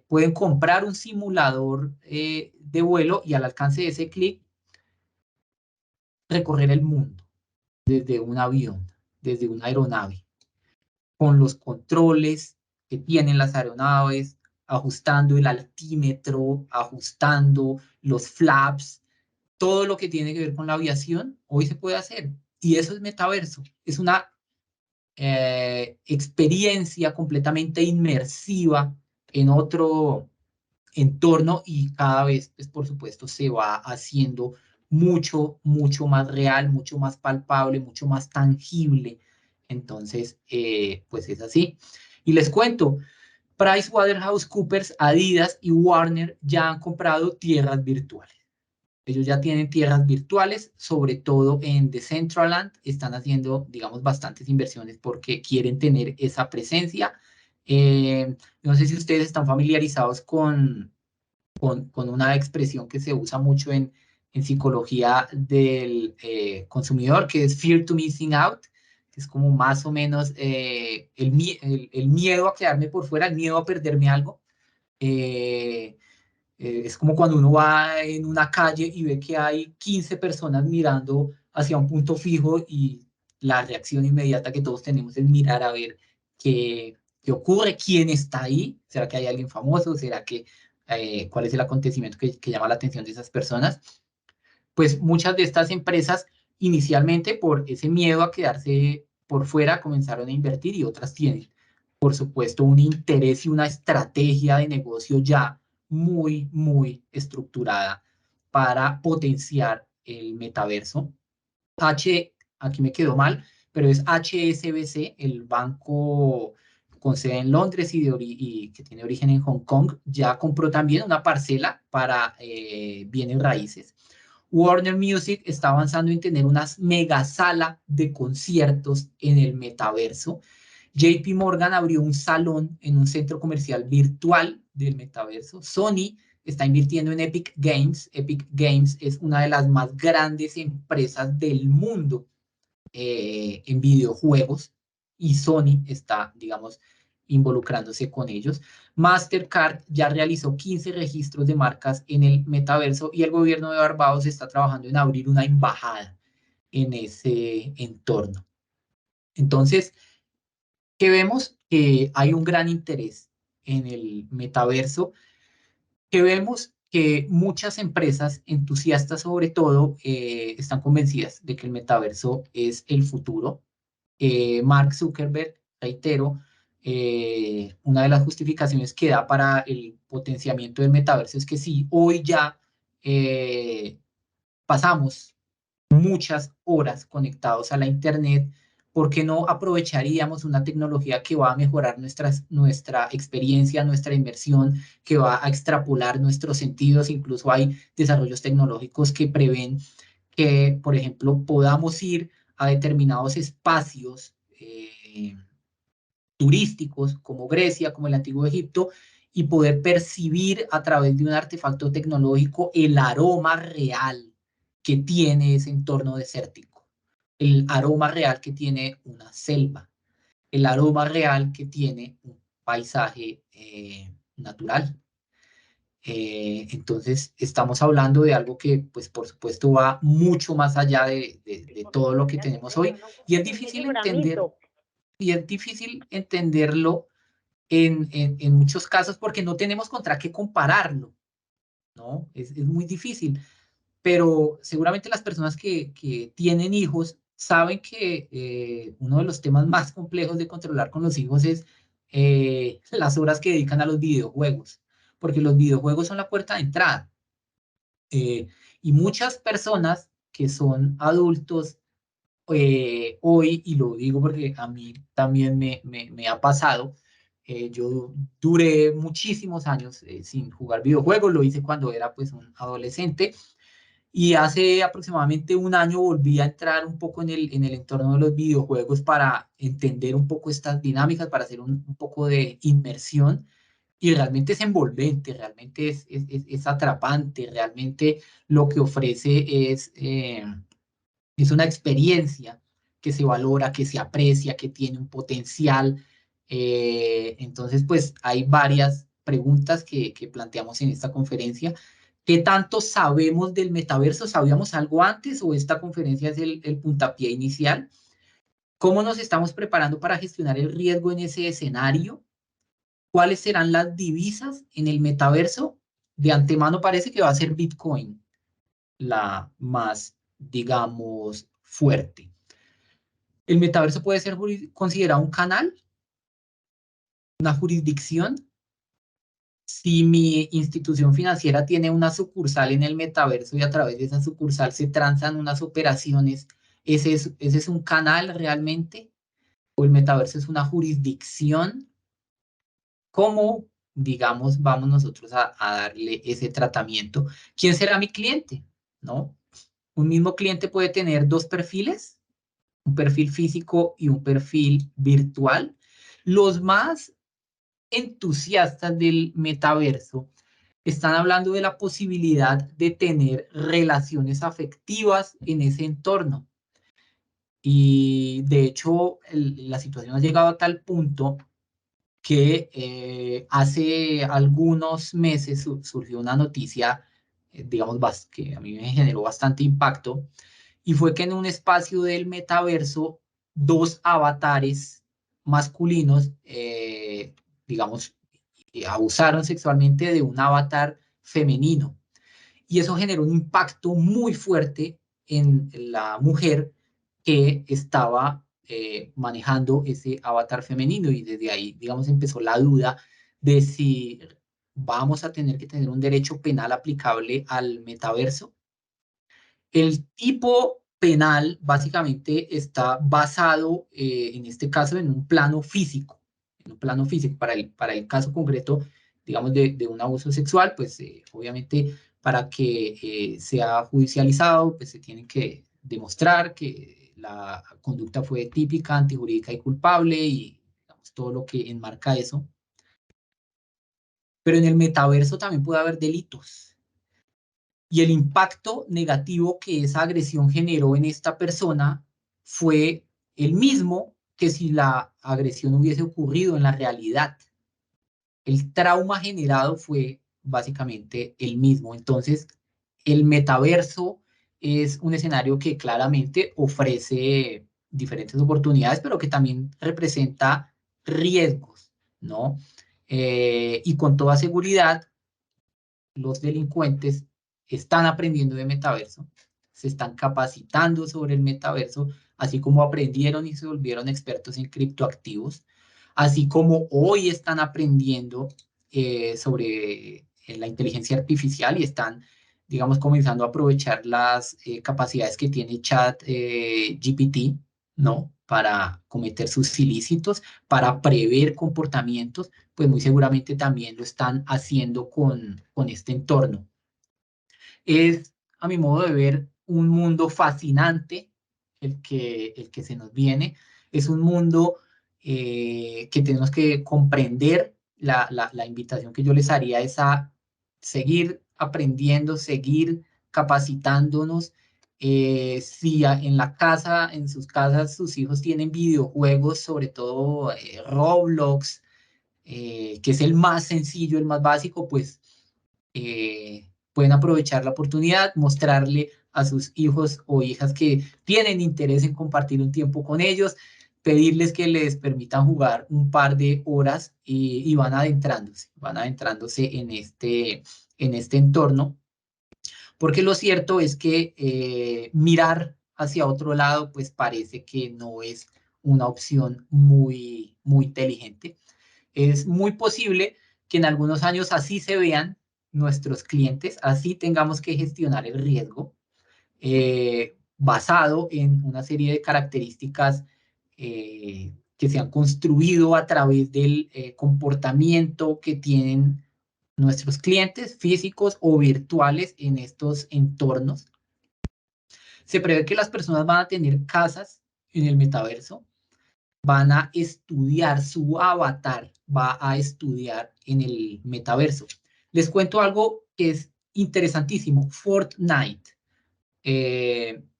pueden comprar un simulador de vuelo y al alcance de ese clic recorrer el mundo desde un avión, desde una aeronave, con los controles que tienen las aeronaves, ajustando el altímetro, ajustando los flaps, todo lo que tiene que ver con la aviación, hoy se puede hacer. Y eso es metaverso, es una experiencia completamente inmersiva en otro entorno y cada vez, pues, por supuesto, se va haciendo mucho, mucho más real, mucho más palpable, mucho más tangible. Entonces, pues es así. Y les cuento, PricewaterhouseCoopers, Adidas y Warner ya han comprado tierras virtuales. Ellos ya tienen tierras virtuales, sobre todo en Decentraland, están haciendo, digamos, bastantes inversiones porque quieren tener esa presencia. No sé si ustedes están familiarizados con una expresión que se usa mucho en psicología del consumidor, que es fear to missing out, que es como más o menos el miedo a quedarme por fuera, el miedo a perderme algo. Eh, es como cuando uno va en una calle y ve que hay 15 personas mirando hacia un punto fijo y la reacción inmediata que todos tenemos es mirar a ver qué ocurre, quién está ahí, ¿será que hay alguien famoso? ¿Será que cuál es el acontecimiento que llama la atención de esas personas? Pues muchas de estas empresas inicialmente por ese miedo a quedarse por fuera comenzaron a invertir y otras tienen, por supuesto, un interés y una estrategia de negocio ya muy, muy estructurada para potenciar el metaverso. Aquí me quedó mal, pero es HSBC, el banco con sede en Londres y que tiene origen en Hong Kong, ya compró también una parcela para bienes raíces. Warner Music está avanzando en tener una mega sala de conciertos en el metaverso. JP Morgan abrió un salón en un centro comercial virtual del metaverso. Sony está invirtiendo en Epic Games. Epic Games es una de las más grandes empresas del mundo en videojuegos y Sony está, digamos, involucrándose con ellos. Mastercard ya realizó 15 registros de marcas en el metaverso y el gobierno de Barbados está trabajando en abrir una embajada en ese entorno. Entonces, ¿qué vemos? Que hay un gran interés en el metaverso, que vemos que muchas empresas entusiastas sobre todo están convencidas de que el metaverso es el futuro. Mark Zuckerberg, reitero, una de las justificaciones que da para el potenciamiento del metaverso es que si hoy ya pasamos muchas horas conectados a la Internet, ¿por qué no aprovecharíamos una tecnología que va a mejorar nuestra experiencia, nuestra inmersión, que va a extrapolar nuestros sentidos? Incluso hay desarrollos tecnológicos que prevén que, por ejemplo, podamos ir a determinados espacios turísticos como Grecia, como el Antiguo Egipto, y poder percibir a través de un artefacto tecnológico el aroma real que tiene ese entorno desértico, el aroma real que tiene una selva, el aroma real que tiene un paisaje natural. Entonces, estamos hablando de algo que, pues, por supuesto, va mucho más allá de todo lo que tenemos hoy. Y es difícil entender, y es difícil entenderlo en muchos casos porque no tenemos contra qué compararlo, ¿no? Es muy difícil, pero seguramente las personas que tienen hijos saben que uno de los temas más complejos de controlar con los hijos es las horas que dedican a los videojuegos, porque los videojuegos son la puerta de entrada. Y muchas personas que son adultos hoy, y lo digo porque a mí también me ha pasado, Yo duré muchísimos años sin jugar videojuegos, lo hice cuando era pues un adolescente y hace aproximadamente un año volví a entrar un poco en el entorno de los videojuegos para entender un poco estas dinámicas, para hacer un poco de inmersión y realmente es envolvente, realmente es atrapante, realmente lo que ofrece es una experiencia que se valora, que se aprecia, que tiene un potencial. Entonces, pues hay varias preguntas que planteamos en esta conferencia. ¿Qué tanto sabemos del metaverso? ¿Sabíamos algo antes o esta conferencia es el puntapié inicial? ¿Cómo nos estamos preparando para gestionar el riesgo en ese escenario? ¿Cuáles serán las divisas en el metaverso? De antemano parece que va a ser Bitcoin la más, digamos, fuerte. El metaverso puede ser considerado un canal, una jurisdicción. Si mi institución financiera tiene una sucursal en el metaverso y a través de esa sucursal se transan unas operaciones, ¿ese es un canal realmente? ¿O el metaverso es una jurisdicción? ¿Cómo, digamos, vamos nosotros a darle ese tratamiento? ¿Quién será mi cliente? ¿No? Un mismo cliente puede tener dos perfiles, un perfil físico y un perfil virtual. Los más entusiastas del metaverso están hablando de la posibilidad de tener relaciones afectivas en ese entorno. Y de hecho, la situación ha llegado a tal punto que hace algunos meses surgió una noticia, digamos, que a mí me generó bastante impacto, y fue que en un espacio del metaverso, dos avatares masculinos, digamos, abusaron sexualmente de un avatar femenino. Y eso generó un impacto muy fuerte en la mujer que estaba manejando ese avatar femenino. Y desde ahí, digamos, empezó la duda de si vamos a tener que tener un derecho penal aplicable al metaverso. El tipo penal básicamente está basado, en este caso, en un plano físico. En un plano físico. Para el caso concreto, digamos, de un abuso sexual, pues obviamente para que sea judicializado, pues se tiene que demostrar que la conducta fue típica, antijurídica y culpable y digamos, todo lo que enmarca eso. Pero en el metaverso también puede haber delitos. Y el impacto negativo que esa agresión generó en esta persona fue el mismo que si la agresión hubiese ocurrido en la realidad. El trauma generado fue básicamente el mismo. Entonces, el metaverso es un escenario que claramente ofrece diferentes oportunidades, pero que también representa riesgos, ¿no? Y con toda seguridad, los delincuentes están aprendiendo de metaverso, se están capacitando sobre el metaverso, así como aprendieron y se volvieron expertos en criptoactivos, así como hoy están aprendiendo sobre la inteligencia artificial y están, digamos, comenzando a aprovechar las capacidades que tiene Chat GPT, ¿no? Para cometer sus ilícitos, para prever comportamientos, pues muy seguramente también lo están haciendo con este entorno. Es, a mi modo de ver, un mundo fascinante el que se nos viene. Es un mundo que tenemos que comprender. La invitación que yo les haría es a seguir aprendiendo, seguir capacitándonos. Si en la casa, en sus casas, sus hijos tienen videojuegos, sobre todo Roblox, que es el más sencillo, el más básico, pues pueden aprovechar la oportunidad, mostrarle a sus hijos o hijas que tienen interés en compartir un tiempo con ellos, pedirles que les permitan jugar un par de horas y van adentrándose en este entorno, porque lo cierto es que mirar hacia otro lado, pues parece que no es una opción muy inteligente. Es muy posible que en algunos años así se vean nuestros clientes, así tengamos que gestionar el riesgo basado en una serie de características que se han construido a través del comportamiento que tienen nuestros clientes físicos o virtuales en estos entornos. Se prevé que las personas van a tener casas en el metaverso, van a estudiar, su avatar va a estudiar en el metaverso. Les cuento algo que es interesantísimo, Fortnite.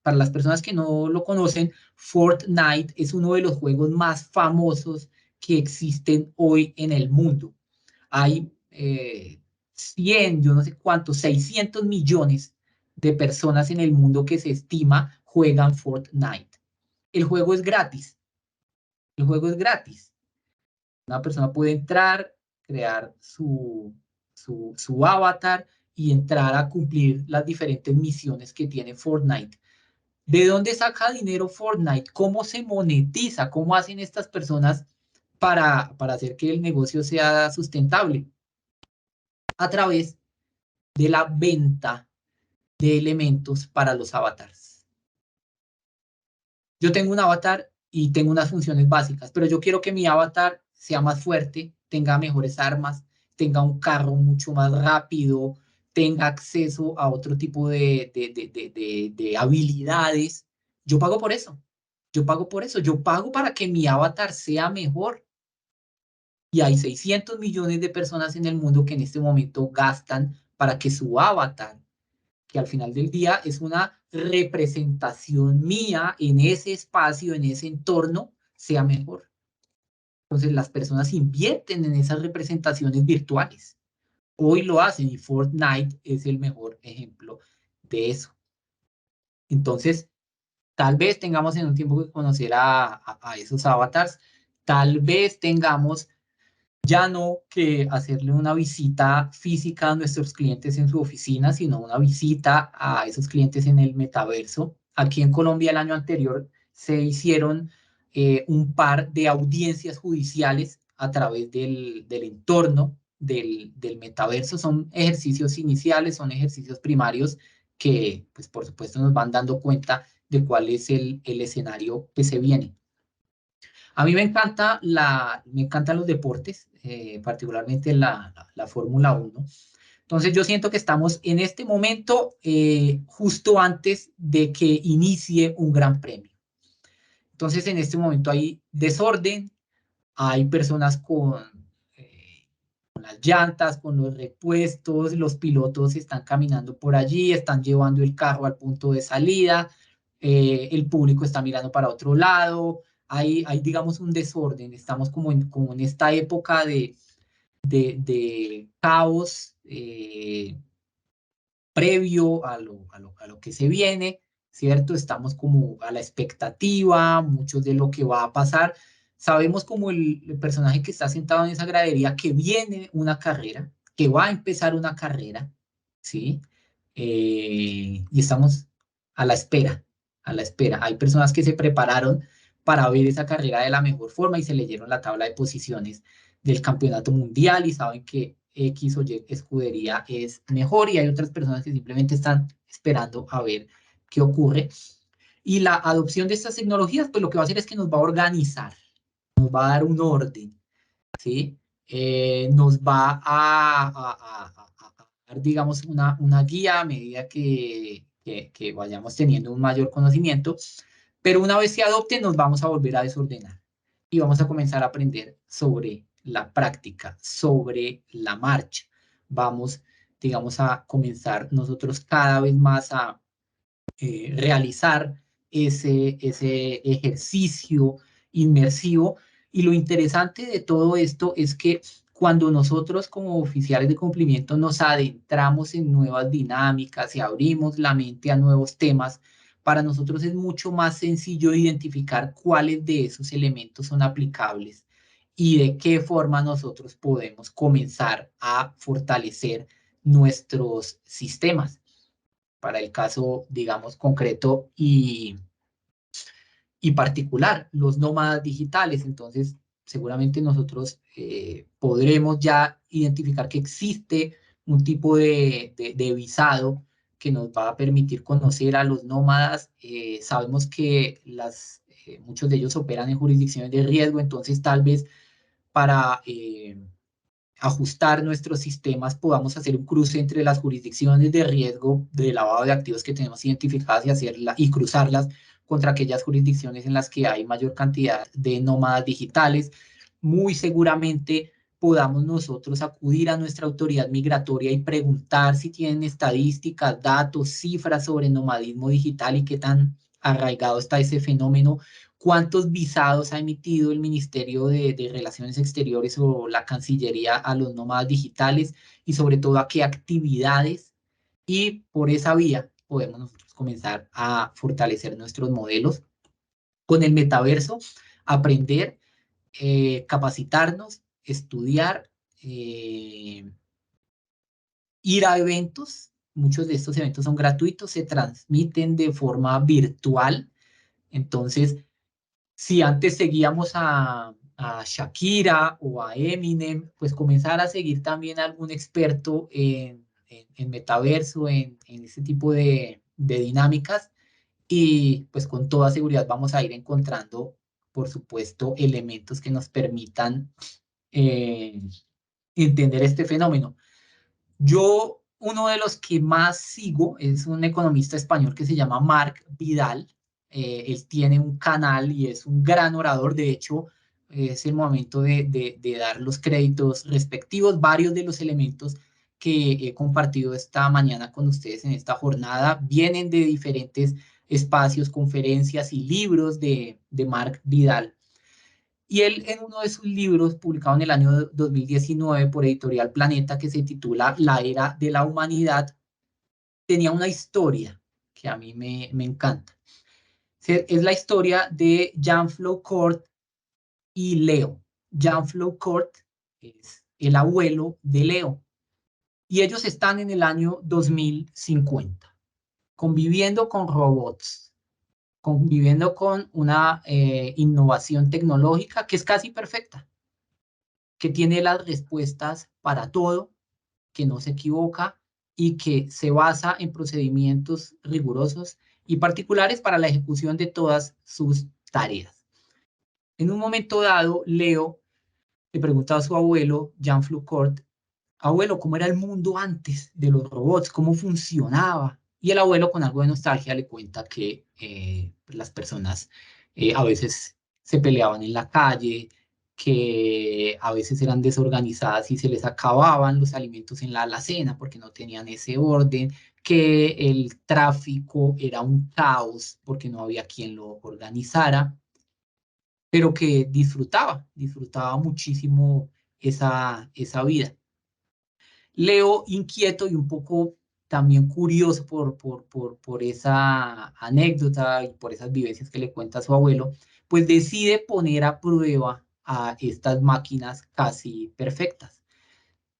Para las personas que no lo conocen, Fortnite es uno de los juegos más famosos que existen hoy en el mundo. Hay 100, yo no sé cuántos, 600 millones de personas en el mundo que se estima juegan Fortnite. El juego es gratis. El juego es gratis. Una persona puede entrar, crear su avatar y entrar a cumplir las diferentes misiones que tiene Fortnite. ¿De dónde saca dinero Fortnite? ¿Cómo se monetiza? ¿Cómo hacen estas personas para hacer que el negocio sea sustentable? A través de la venta de elementos para los avatars. Yo tengo un avatar y tengo unas funciones básicas, pero yo quiero que mi avatar sea más fuerte, tenga mejores armas, tenga un carro mucho más rápido, tenga acceso a otro tipo de habilidades. Yo pago por eso. Yo pago por eso. Yo pago para que mi avatar sea mejor. Y hay 600 millones de personas en el mundo que en este momento gastan para que su avatar, que al final del día es una representación mía en ese espacio, en ese entorno, sea mejor. Entonces las personas invierten en esas representaciones virtuales. Hoy lo hacen y Fortnite es el mejor ejemplo de eso. Entonces, tal vez tengamos en un tiempo que conocer a esos avatars, tal vez tengamos ya no que hacerle una visita física a nuestros clientes en su oficina, sino una visita a esos clientes en el metaverso. Aquí en Colombia el año anterior se hicieron un par de audiencias judiciales a través del entorno del metaverso. Son ejercicios iniciales, son ejercicios primarios que, pues, por supuesto, nos van dando cuenta de cuál es el escenario que se viene. A mí me encantan los deportes, particularmente la Fórmula 1. Entonces yo siento que estamos en este momento justo antes de que inicie un gran premio. Entonces en este momento hay desorden, hay personas con las llantas, con los repuestos, los pilotos están caminando por allí, están llevando el carro al punto de salida, el público está mirando para otro lado, hay digamos, un desorden, estamos como en esta época de caos previo a lo que se viene, ¿cierto? Estamos como a la expectativa, mucho de lo que va a pasar. Sabemos como el personaje que está sentado en esa gradería que viene una carrera, que va a empezar una carrera, ¿sí? Y estamos a la espera, a la espera. Hay personas que se prepararon para ver esa carrera de la mejor forma y se leyeron la tabla de posiciones del campeonato mundial y saben que X o Y escudería es mejor y hay otras personas que simplemente están esperando a ver qué ocurre. Y la adopción de estas tecnologías, pues lo que va a hacer es que nos va a organizar, nos va a dar un orden, ¿sí? Nos va a dar, digamos, una guía a medida que vayamos teniendo un mayor conocimiento, pero una vez se adopte nos vamos a volver a desordenar y vamos a comenzar a aprender sobre la práctica, sobre la marcha. Vamos, digamos, a comenzar nosotros cada vez más a realizar ese ejercicio inmersivo. Y lo interesante de todo esto es que cuando nosotros como oficiales de cumplimiento nos adentramos en nuevas dinámicas y abrimos la mente a nuevos temas, para nosotros es mucho más sencillo identificar cuáles de esos elementos son aplicables y de qué forma nosotros podemos comenzar a fortalecer nuestros sistemas. Para el caso, digamos, concreto y particular, los nómadas digitales. Entonces, seguramente nosotros podremos ya identificar que existe un tipo de visado que nos va a permitir conocer a los nómadas. Sabemos que las muchos de ellos operan en jurisdicciones de riesgo, entonces tal vez para ajustar nuestros sistemas podamos hacer un cruce entre las jurisdicciones de riesgo de lavado de activos que tenemos identificadas y cruzarlas contra aquellas jurisdicciones en las que hay mayor cantidad de nómadas digitales. Muy seguramente podamos nosotros acudir a nuestra autoridad migratoria y preguntar si tienen estadísticas, datos, cifras sobre nomadismo digital y qué tan arraigado está ese fenómeno, cuántos visados ha emitido el Ministerio de Relaciones Exteriores o la Cancillería a los nómadas digitales y sobre todo a qué actividades, y por esa vía podemos nosotros comenzar a fortalecer nuestros modelos con el metaverso, aprender, capacitarnos, estudiar, ir a eventos. Muchos de estos eventos son gratuitos, se transmiten de forma virtual. Entonces, si antes seguíamos a Shakira o a Eminem, pues comenzar a seguir también a algún experto en metaverso, en este tipo de dinámicas, y pues con toda seguridad vamos a ir encontrando, por supuesto, elementos que nos permitan eh, entender este fenómeno. Yo, uno de los que más sigo es un economista español que se llama Marc Vidal. Él tiene un canal y es un gran orador. De hecho, es el momento de dar los créditos respectivos. Varios de los elementos que he compartido esta mañana con ustedes en esta jornada vienen de diferentes espacios, conferencias y libros de Marc Vidal. Y él, en uno de sus libros, publicado en el año 2019 por Editorial Planeta, que se titula La Era de la Humanidad, tenía una historia que a mí me encanta. Es la historia de Jean Foucault y Leo. Jean Foucault es el abuelo de Leo. Y ellos están en el año 2050, conviviendo con robots, conviviendo con una innovación tecnológica que es casi perfecta, que tiene las respuestas para todo, que no se equivoca y que se basa en procedimientos rigurosos y particulares para la ejecución de todas sus tareas. En un momento dado, Leo le pregunta a su abuelo, Jean Foucault, abuelo, ¿cómo era el mundo antes de los robots? ¿Cómo funcionaba? Y el abuelo, con algo de nostalgia, le cuenta que las personas a veces se peleaban en la calle, que a veces eran desorganizadas y se les acababan los alimentos en la alacena porque no tenían ese orden, que el tráfico era un caos porque no había quien lo organizara, pero que disfrutaba muchísimo esa vida. Leo, inquieto y un poco también curioso por esa anécdota y por esas vivencias que le cuenta a su abuelo, pues decide poner a prueba a estas máquinas casi perfectas.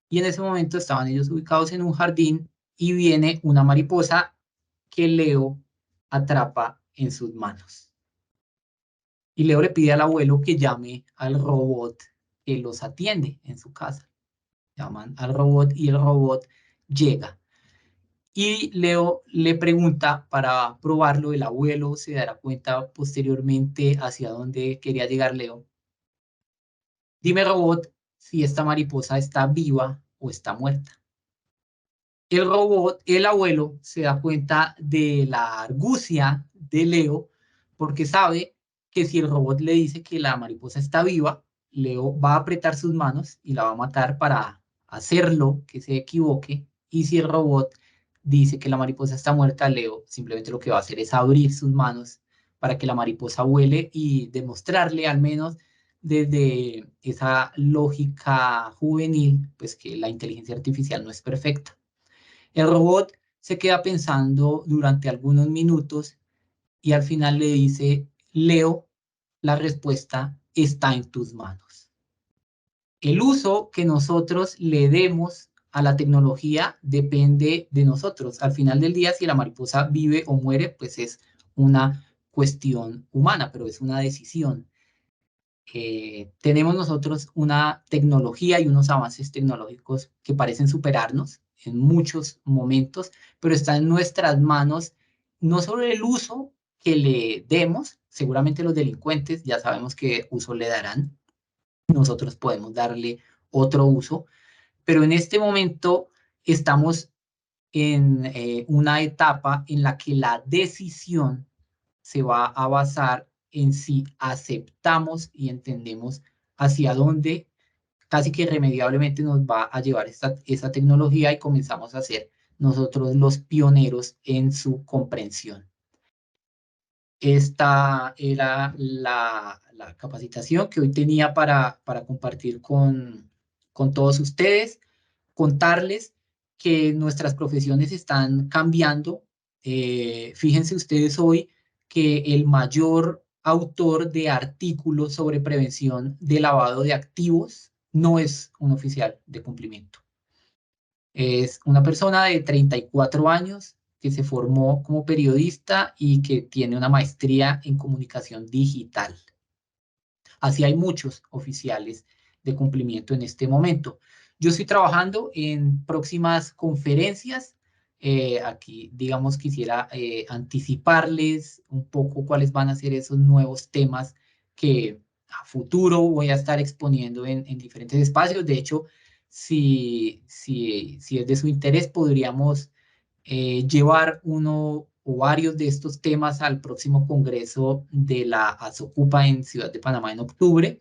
Y en ese momento estaban ellos ubicados en un jardín y viene una mariposa que Leo atrapa en sus manos. Y Leo le pide al abuelo que llame al robot que los atiende en su casa. Llaman al robot y el robot llega. Y Leo le pregunta para probarlo, el abuelo se dará cuenta posteriormente hacia dónde quería llegar Leo. Dime, robot, si esta mariposa está viva o está muerta. El robot, el abuelo, se da cuenta de la argucia de Leo porque sabe que si el robot le dice que la mariposa está viva, Leo va a apretar sus manos y la va a matar para hacerlo que se equivoque. Y si el robot dice que la mariposa está muerta, Leo simplemente lo que va a hacer es abrir sus manos para que la mariposa vuele y demostrarle al menos desde esa lógica juvenil, pues que la inteligencia artificial no es perfecta. El robot se queda pensando durante algunos minutos y al final le dice, Leo, la respuesta está en tus manos. El uso que nosotros le demos a la tecnología depende de nosotros. Al final del día, si la mariposa vive o muere, pues es una cuestión humana, pero es una decisión. Tenemos nosotros una tecnología y unos avances tecnológicos que parecen superarnos en muchos momentos, pero está en nuestras manos no solo el uso que le demos, seguramente los delincuentes ya sabemos qué uso le darán, nosotros podemos darle otro uso, pero en este momento estamos en una etapa en la que la decisión se va a basar en si aceptamos y entendemos hacia dónde casi que irremediablemente nos va a llevar esta tecnología y comenzamos a ser nosotros los pioneros en su comprensión. Esta era la capacitación que hoy tenía para compartir con todos ustedes, contarles que nuestras profesiones están cambiando. Fíjense ustedes hoy que el mayor autor de artículos sobre prevención de lavado de activos no es un oficial de cumplimiento. Es una persona de 34 años que se formó como periodista y que tiene una maestría en comunicación digital. Así hay muchos oficiales de cumplimiento en este momento. Yo estoy trabajando en próximas conferencias. Aquí, digamos, quisiera anticiparles un poco cuáles van a ser esos nuevos temas que a futuro voy a estar exponiendo en diferentes espacios. De hecho, si es de su interés, podríamos llevar uno o varios de estos temas al próximo congreso de la Asocupa en Ciudad de Panamá en octubre.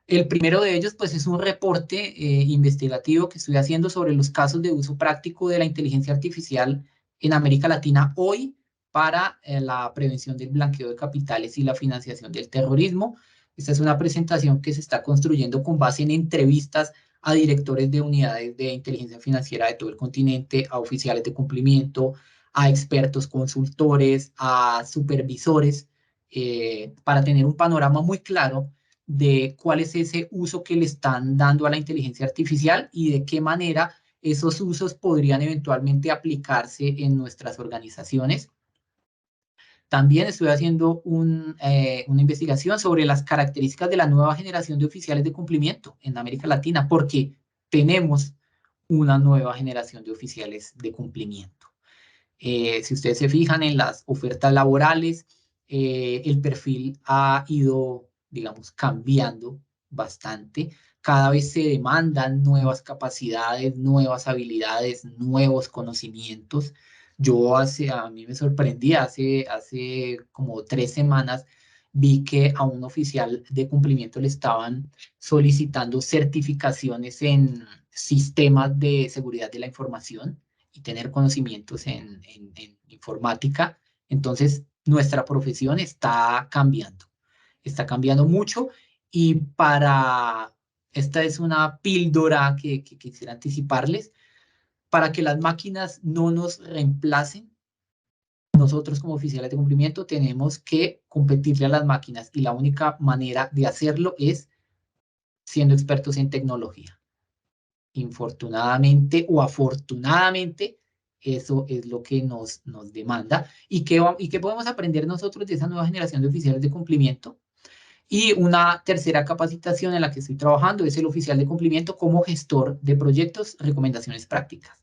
El primero de ellos, pues, es un reporte investigativo que estoy haciendo sobre los casos de uso práctico de la inteligencia artificial en América Latina hoy para la prevención del blanqueo de capitales y la financiación del terrorismo. Esta es una presentación que se está construyendo con base en entrevistas a directores de unidades de inteligencia financiera de todo el continente, a oficiales de cumplimiento, a expertos consultores, a supervisores, para tener un panorama muy claro de cuál es ese uso que le están dando a la inteligencia artificial y de qué manera esos usos podrían eventualmente aplicarse en nuestras organizaciones. También estoy haciendo una investigación sobre las características de la nueva generación de oficiales de cumplimiento en América Latina, porque tenemos una nueva generación de oficiales de cumplimiento. Si ustedes se fijan en las ofertas laborales, el perfil ha ido, digamos, cambiando bastante. Cada vez se demandan nuevas capacidades, nuevas habilidades, nuevos conocimientos. A mí me sorprendí, hace como 3 semanas vi que a un oficial de cumplimiento le estaban solicitando certificaciones en sistemas de seguridad de la información y tener conocimientos en informática. Entonces, nuestra profesión está cambiando mucho y esta es una píldora que quisiera anticiparles, para que las máquinas no nos reemplacen. Nosotros como oficiales de cumplimiento tenemos que competirle a las máquinas y la única manera de hacerlo es siendo expertos en tecnología. Infortunadamente o afortunadamente, eso es lo que nos demanda. ¿Y qué podemos aprender nosotros de esa nueva generación de oficiales de cumplimiento? Y una tercera capacitación en la que estoy trabajando es el oficial de cumplimiento como gestor de proyectos, recomendaciones prácticas.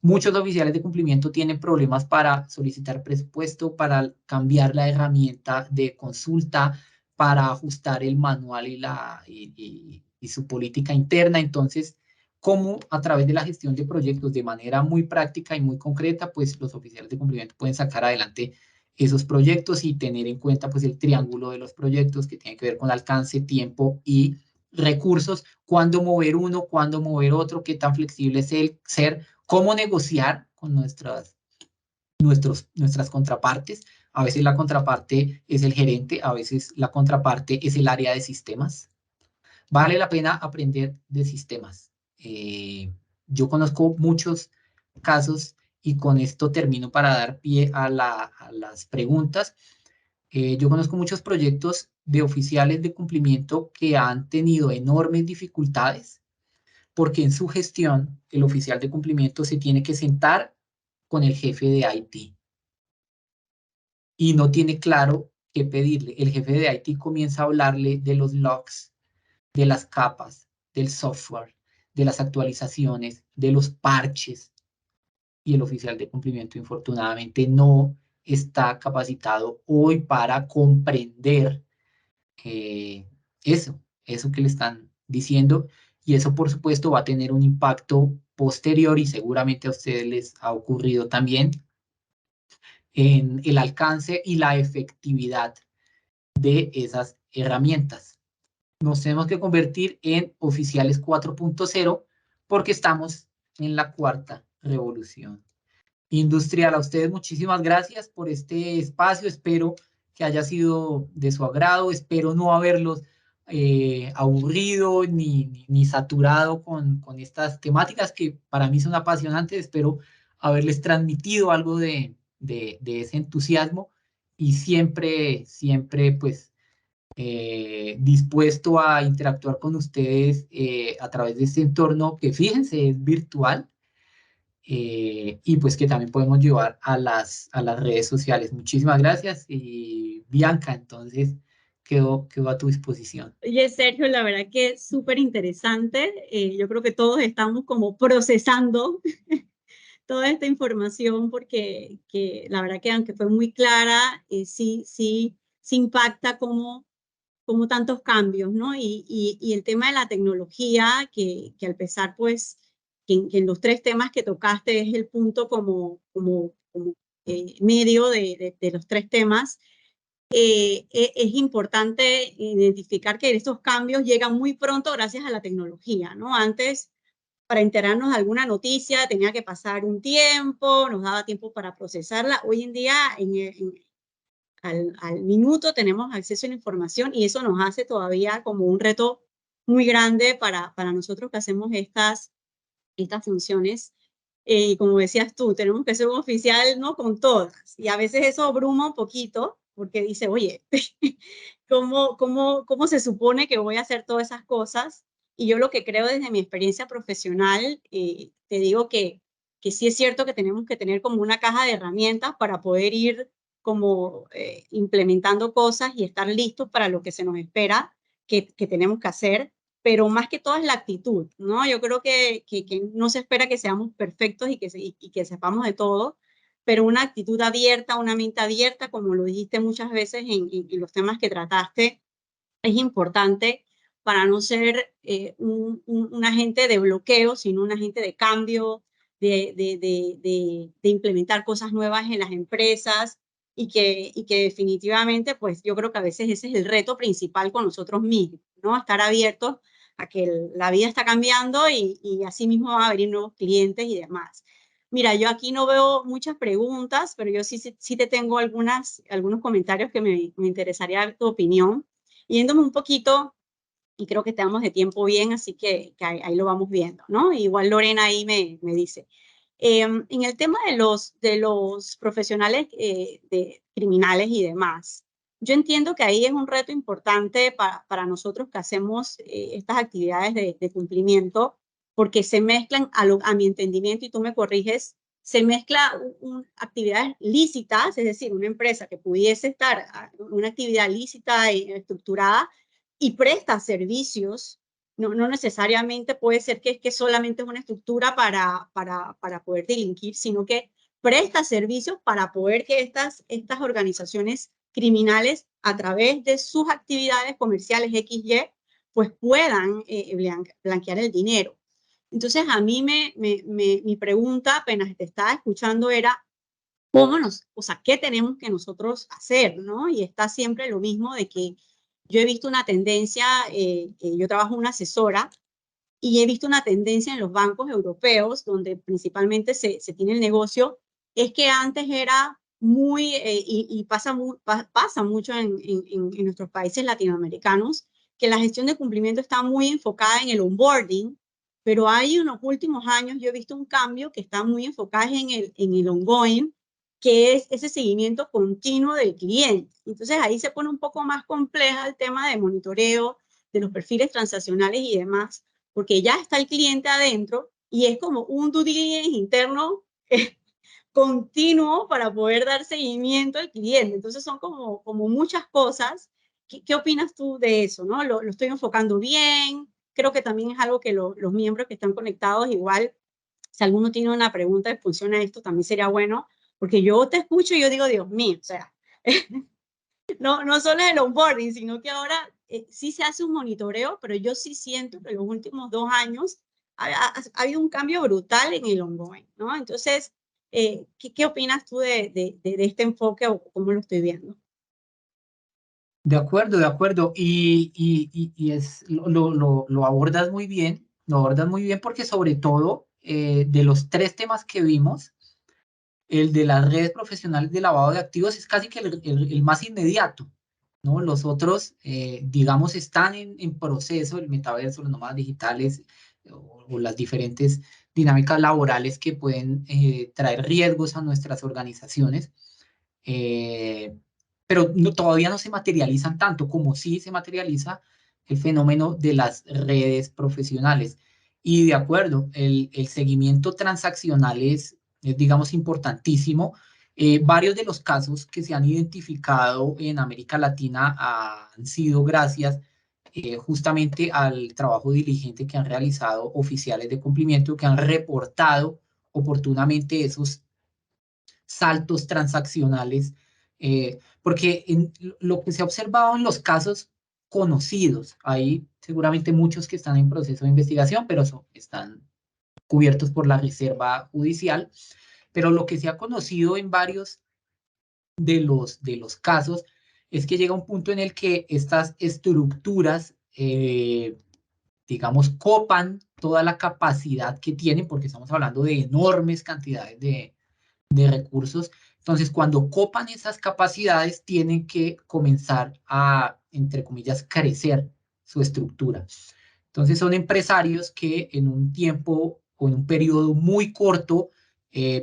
Muchos oficiales de cumplimiento tienen problemas para solicitar presupuesto, para cambiar la herramienta de consulta, para ajustar el manual y su política interna. Entonces, cómo a través de la gestión de proyectos de manera muy práctica y muy concreta, pues los oficiales de cumplimiento pueden sacar adelante esos proyectos y tener en cuenta pues el triángulo de los proyectos que tiene que ver con alcance, tiempo y recursos, cuándo mover uno, cuándo mover otro, qué tan flexible es el ser, cómo negociar con nuestras contrapartes. A veces la contraparte es el gerente, a veces la contraparte es el área de sistemas. Vale la pena aprender de sistemas. Yo conozco muchos casos y con esto termino para dar pie a las preguntas. Yo conozco muchos proyectos de oficiales de cumplimiento que han tenido enormes dificultades porque en su gestión el oficial de cumplimiento se tiene que sentar con el jefe de IT y no tiene claro qué pedirle. El jefe de IT comienza a hablarle de los logs, de las capas, del software, de las actualizaciones, de los parches, y el oficial de cumplimiento infortunadamente no está capacitado hoy para comprender eso que le están diciendo, y eso por supuesto va a tener un impacto posterior, y seguramente a ustedes les ha ocurrido también, en el alcance y la efectividad de esas herramientas. Nos tenemos que convertir en oficiales 4.0 porque estamos en la cuarta revolución industrial. A ustedes muchísimas gracias por este espacio. Espero que haya sido de su agrado. Espero no haberlos aburrido ni saturado con estas temáticas que para mí son apasionantes. Espero haberles transmitido algo de ese entusiasmo, y siempre pues dispuesto a interactuar con ustedes a través de este entorno que, fíjense, es virtual, y pues que también podemos llevar a las redes sociales. Muchísimas gracias, y Bianca, entonces quedo a tu disposición. Oye, Sergio, la verdad que es súper interesante. Yo creo que todos estamos como procesando toda esta información porque que la verdad que aunque fue muy clara, sí impacta como tantos cambios, ¿no? Y el tema de la tecnología, que al pesar, pues, que en los tres temas que tocaste es el punto como medio de los tres temas, es importante identificar que estos cambios llegan muy pronto gracias a la tecnología, ¿no? Antes, para enterarnos de alguna noticia, tenía que pasar un tiempo, nos daba tiempo para procesarla. Hoy en día, al minuto tenemos acceso a la información, y eso nos hace todavía como un reto muy grande para nosotros que hacemos estas funciones. Y como decías tú, tenemos que ser un oficial, ¿no? Con todas. Y a veces eso abruma un poquito porque dice, oye, ¿cómo se supone que voy a hacer todas esas cosas? Y yo lo que creo desde mi experiencia profesional, te digo que sí es cierto que tenemos que tener como una caja de herramientas para poder ir como implementando cosas y estar listos para lo que se nos espera que tenemos que hacer, pero más que todo es la actitud, ¿no? Yo creo que no se espera que seamos perfectos y que sepamos de todo, pero una actitud abierta, una mente abierta, como lo dijiste muchas veces en los temas que trataste, es importante para no ser un agente de bloqueo, sino un agente de cambio, de implementar cosas nuevas en las empresas, y que definitivamente, pues yo creo que a veces ese es el reto principal con nosotros mismos, ¿no? Estar abiertos a que la vida está cambiando, y así mismo van a venir nuevos clientes y demás. Mira, yo aquí no veo muchas preguntas, pero yo sí te tengo algunos comentarios que me interesaría tu opinión. Yéndome un poquito, y creo que estamos de tiempo bien, así que ahí lo vamos viendo, ¿no? Igual Lorena ahí me dice. En el tema de los profesionales de criminales y demás, yo entiendo que ahí es un reto importante para nosotros que hacemos estas actividades de cumplimiento, porque se mezclan, a mi entendimiento, y tú me corriges, se mezcla actividades lícitas, es decir, una empresa que pudiese estar una actividad lícita y estructurada, y presta servicios. No necesariamente puede ser que solamente es una estructura para poder delinquir, sino que presta servicios para poder que estas organizaciones criminales, a través de sus actividades comerciales XY, pues puedan blanquear el dinero. Entonces, a mí mi pregunta, apenas te estaba escuchando, era, ¿qué tenemos que nosotros hacer, ¿no? Y está siempre lo mismo de que yo he visto una tendencia, yo trabajo en una asesora, y he visto una tendencia en los bancos europeos, donde principalmente se tiene el negocio, es que antes era muy, y pasa mucho en nuestros países latinoamericanos, que la gestión de cumplimiento está muy enfocada en el onboarding, pero hay en los últimos años yo he visto un cambio que está muy enfocado en el ongoing, que es ese seguimiento continuo del cliente. Entonces ahí se pone un poco más compleja el tema de monitoreo de los perfiles transaccionales y demás, porque ya está el cliente adentro y es como un due diligence interno continuo para poder dar seguimiento al cliente. Entonces son como muchas cosas. ¿Qué opinas tú de eso? ¿No? ¿Lo estoy enfocando bien? Creo que también es algo que los miembros que están conectados, igual, si alguno tiene una pregunta en función a esto, también sería bueno Porque yo te escucho y yo digo, Dios mío, o sea, no solo el onboarding, sino que ahora sí se hace un monitoreo, pero yo sí siento que en los últimos 2 años ha habido un cambio brutal en el ongoing, ¿no? Entonces, ¿qué opinas tú de este enfoque o cómo lo estoy viendo? De acuerdo, de acuerdo. Lo abordas muy bien, lo abordas muy bien porque sobre todo de los tres temas que vimos, el de las redes profesionales de lavado de activos es casi que el más inmediato, ¿no? Los otros, digamos, están en proceso, el metaverso, los nómadas digitales o las diferentes dinámicas laborales que pueden traer riesgos a nuestras organizaciones. eh, pero todavía no se materializan tanto como sí se materializa el fenómeno de las redes profesionales. Y de acuerdo, el seguimiento transaccional es, digamos, importantísimo. Varios de los casos que se han identificado en América Latina han sido gracias justamente al trabajo diligente que han realizado oficiales de cumplimiento que han reportado oportunamente esos saltos transaccionales, porque lo que se ha observado en los casos conocidos, hay seguramente muchos que están en proceso de investigación, pero están cubiertos por la reserva judicial, pero lo que se ha conocido en varios de los casos es que llega un punto en el que estas estructuras, digamos, copan toda la capacidad que tienen, porque estamos hablando de enormes cantidades de recursos. Entonces, cuando copan esas capacidades, tienen que comenzar a, entre comillas, crecer su estructura. Entonces, son empresarios que en un tiempo o en un periodo muy corto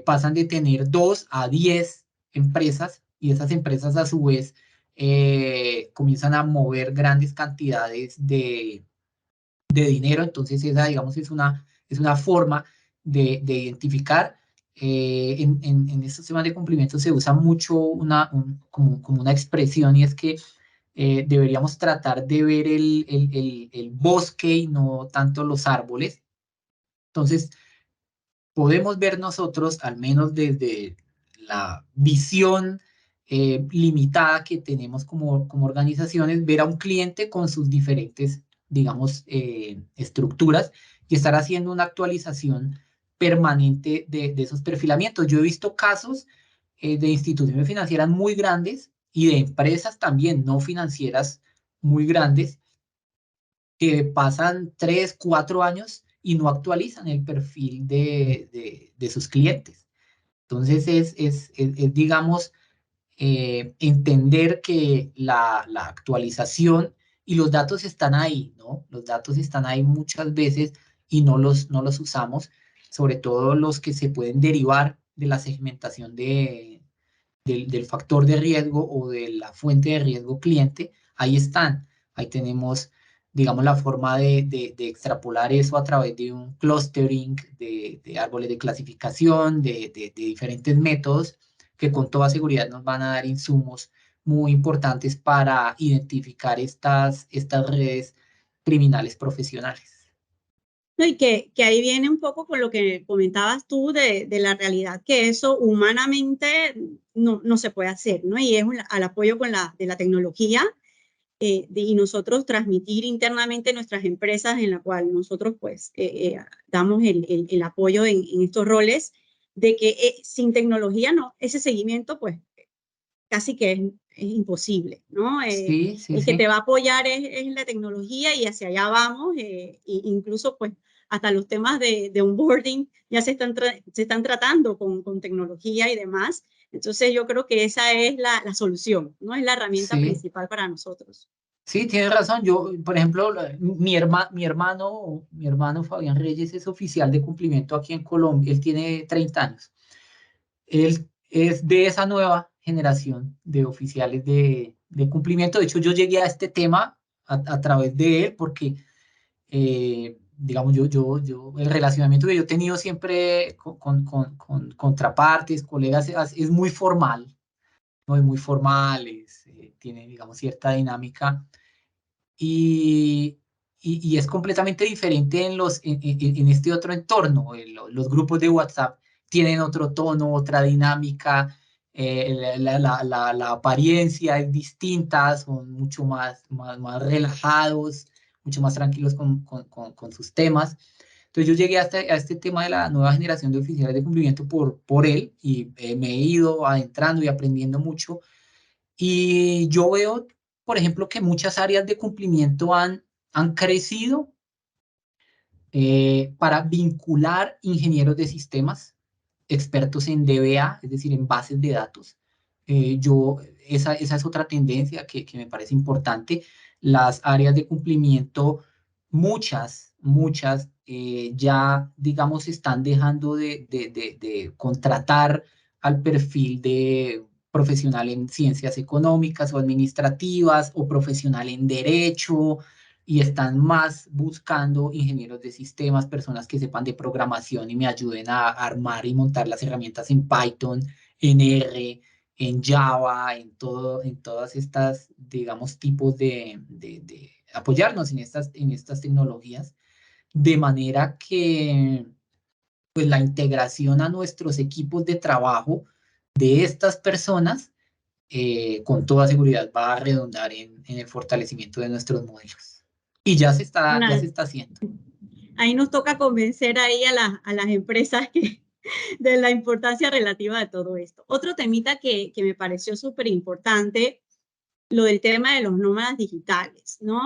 pasan de tener 2 a 10 empresas y esas empresas a su vez comienzan a mover grandes cantidades de dinero. Entonces, esa, digamos, es una forma de identificar. En estos temas de cumplimiento se usa mucho como una expresión y es que deberíamos tratar de ver el bosque y no tanto los árboles. Entonces, podemos ver nosotros, al menos desde la visión limitada que tenemos como organizaciones, ver a un cliente con sus diferentes, digamos, estructuras y estar haciendo una actualización permanente de esos perfilamientos. Yo he visto casos de instituciones financieras muy grandes y de empresas también no financieras muy grandes que pasan 3, 4 años y no actualizan el perfil de sus clientes. Entonces, digamos, entender que la actualización y los datos están ahí, ¿no? Los datos están ahí muchas veces y no los usamos, sobre todo los que se pueden derivar de la segmentación del factor de riesgo o de la fuente de riesgo cliente. Ahí están. Ahí tenemos, digamos, la forma de extrapolar eso a través de un clustering de árboles de clasificación, de diferentes métodos que con toda seguridad nos van a dar insumos muy importantes para identificar estas redes criminales profesionales. No, y que ahí viene un poco con lo que comentabas tú de la realidad, que eso humanamente no se puede hacer, ¿no? Y es al apoyo de la tecnología y nosotros transmitir internamente nuestras empresas en la cual nosotros pues damos el apoyo en estos roles, de que sin tecnología no, ese seguimiento pues casi que es imposible, ¿no? Sí, sí, El que te sí. va a apoyar es la tecnología y hacia allá vamos, incluso pues hasta los temas de onboarding ya se están tratando con tecnología y demás. Entonces yo creo que esa es la solución, ¿no? Es la herramienta Sí. principal para nosotros. Sí, tienes razón. Yo, por ejemplo, mi hermano Fabián Reyes es oficial de cumplimiento aquí en Colombia. Él tiene 30 años. Él es de esa nueva generación de oficiales de cumplimiento. De hecho, yo llegué a este tema a través de él porque, digamos, el relacionamiento que yo he tenido siempre con contrapartes, colegas, es muy formal, ¿no? Es muy formal, tiene, digamos, cierta dinámica y, y es completamente diferente en este otro entorno, en los grupos de WhatsApp, tienen otro tono, otra dinámica, la apariencia es distinta, son mucho más relajados, mucho más tranquilos con sus temas. Entonces yo llegué a este tema de la nueva generación de oficiales de cumplimiento por él y me he ido adentrando y aprendiendo mucho. Y yo veo, por ejemplo, que muchas áreas de cumplimiento han crecido para vincular ingenieros de sistemas, expertos en DBA, es decir, en bases de datos. Esa es otra tendencia que me parece importante. Las áreas de cumplimiento, muchas, ya, digamos, están dejando de contratar al perfil de profesional en ciencias económicas o administrativas o profesional en derecho y están más buscando ingenieros de sistemas, personas que sepan de programación y me ayuden a armar y montar las herramientas en Python, en R, en Java, en todas estas, digamos, tipos de apoyarnos en estas tecnologías, de manera que pues la integración a nuestros equipos de trabajo de estas personas con toda seguridad va a redundar en el fortalecimiento de nuestros modelos. Y Bueno, ya se está haciendo. ahí nos toca convencer ahí a las empresas que, de la importancia relativa de todo esto. Otro temita que me pareció súper importante, lo del tema de los nómadas digitales, ¿no?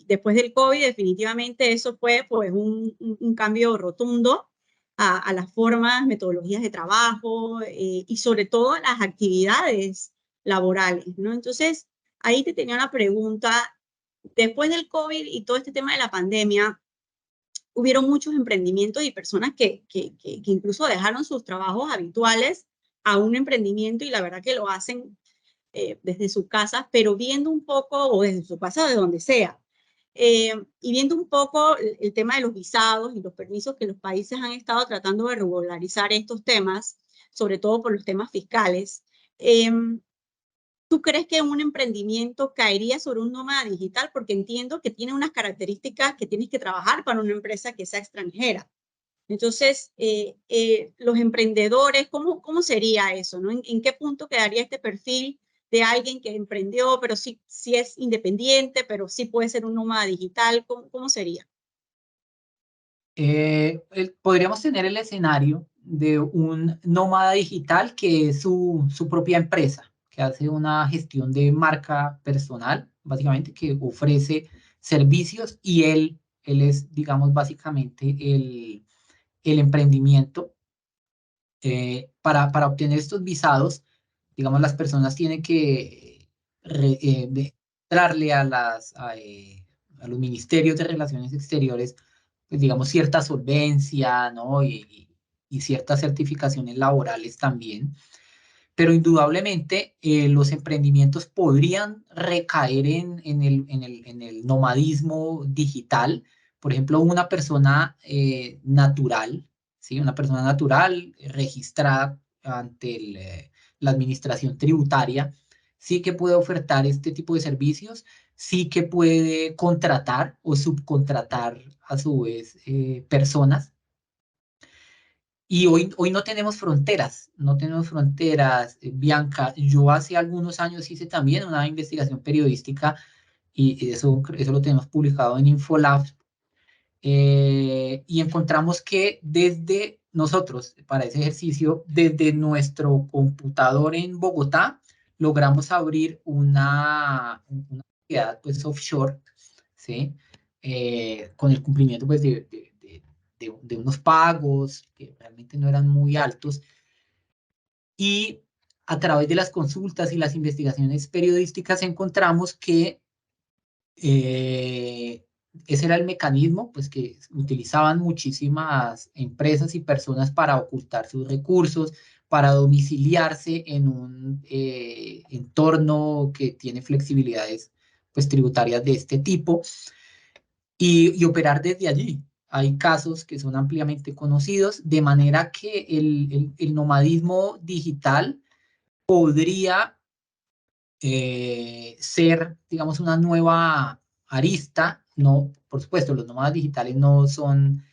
Después del COVID, definitivamente eso fue pues un cambio rotundo a las formas, metodologías de trabajo y sobre todo a las actividades laborales, ¿no? Entonces, ahí te tenía una pregunta. Después del COVID y todo este tema de la pandemia, hubieron muchos emprendimientos y personas que incluso dejaron sus trabajos habituales a un emprendimiento y la verdad que lo hacen desde sus casas, pero viendo un poco, o desde su casa, de donde sea, y viendo un poco el tema de los visados y los permisos que los países han estado tratando de regularizar estos temas, sobre todo por los temas fiscales. Eh, ¿Tú crees que un emprendimiento caería sobre un nómada digital? Porque entiendo que tiene unas características que tienes que trabajar para una empresa que sea extranjera. Entonces, los emprendedores, ¿cómo sería eso? ¿No? ¿En qué punto quedaría este perfil de alguien que emprendió, pero sí es independiente, pero sí puede ser un nómada digital? ¿Cómo sería? Podríamos tener el escenario de un nómada digital que es su propia empresa, que hace una gestión de marca personal, básicamente, que ofrece servicios y él es, digamos, básicamente el emprendimiento. Para obtener estos visados, digamos, las personas tienen que darle a los ministerios de Relaciones Exteriores, pues, digamos, cierta solvencia, ¿no? Y ciertas certificaciones laborales también. Pero indudablemente los emprendimientos podrían recaer en el nomadismo digital. Por ejemplo, una persona natural, ¿sí? Una persona natural registrada ante la administración tributaria, sí que puede ofertar este tipo de servicios, sí que puede contratar o subcontratar a su vez personas y hoy no tenemos fronteras, no tenemos fronteras, Bianca. Yo hace algunos años hice también una investigación periodística y eso lo tenemos publicado en Infolab y encontramos que desde nosotros, para ese ejercicio, desde nuestro computador en Bogotá, logramos abrir una sociedad pues, offshore, ¿sí? Con el cumplimiento pues, de unos pagos que realmente no eran muy altos. Y a través de las consultas y las investigaciones periodísticas encontramos que eh, ese era el mecanismo pues, que utilizaban muchísimas empresas y personas para ocultar sus recursos, para domiciliarse en un entorno que tiene flexibilidades pues, tributarias de este tipo y operar desde allí. Hay casos que son ampliamente conocidos, de manera que el nomadismo digital podría ser, digamos, una nueva arista. No, por supuesto, los nómadas digitales no son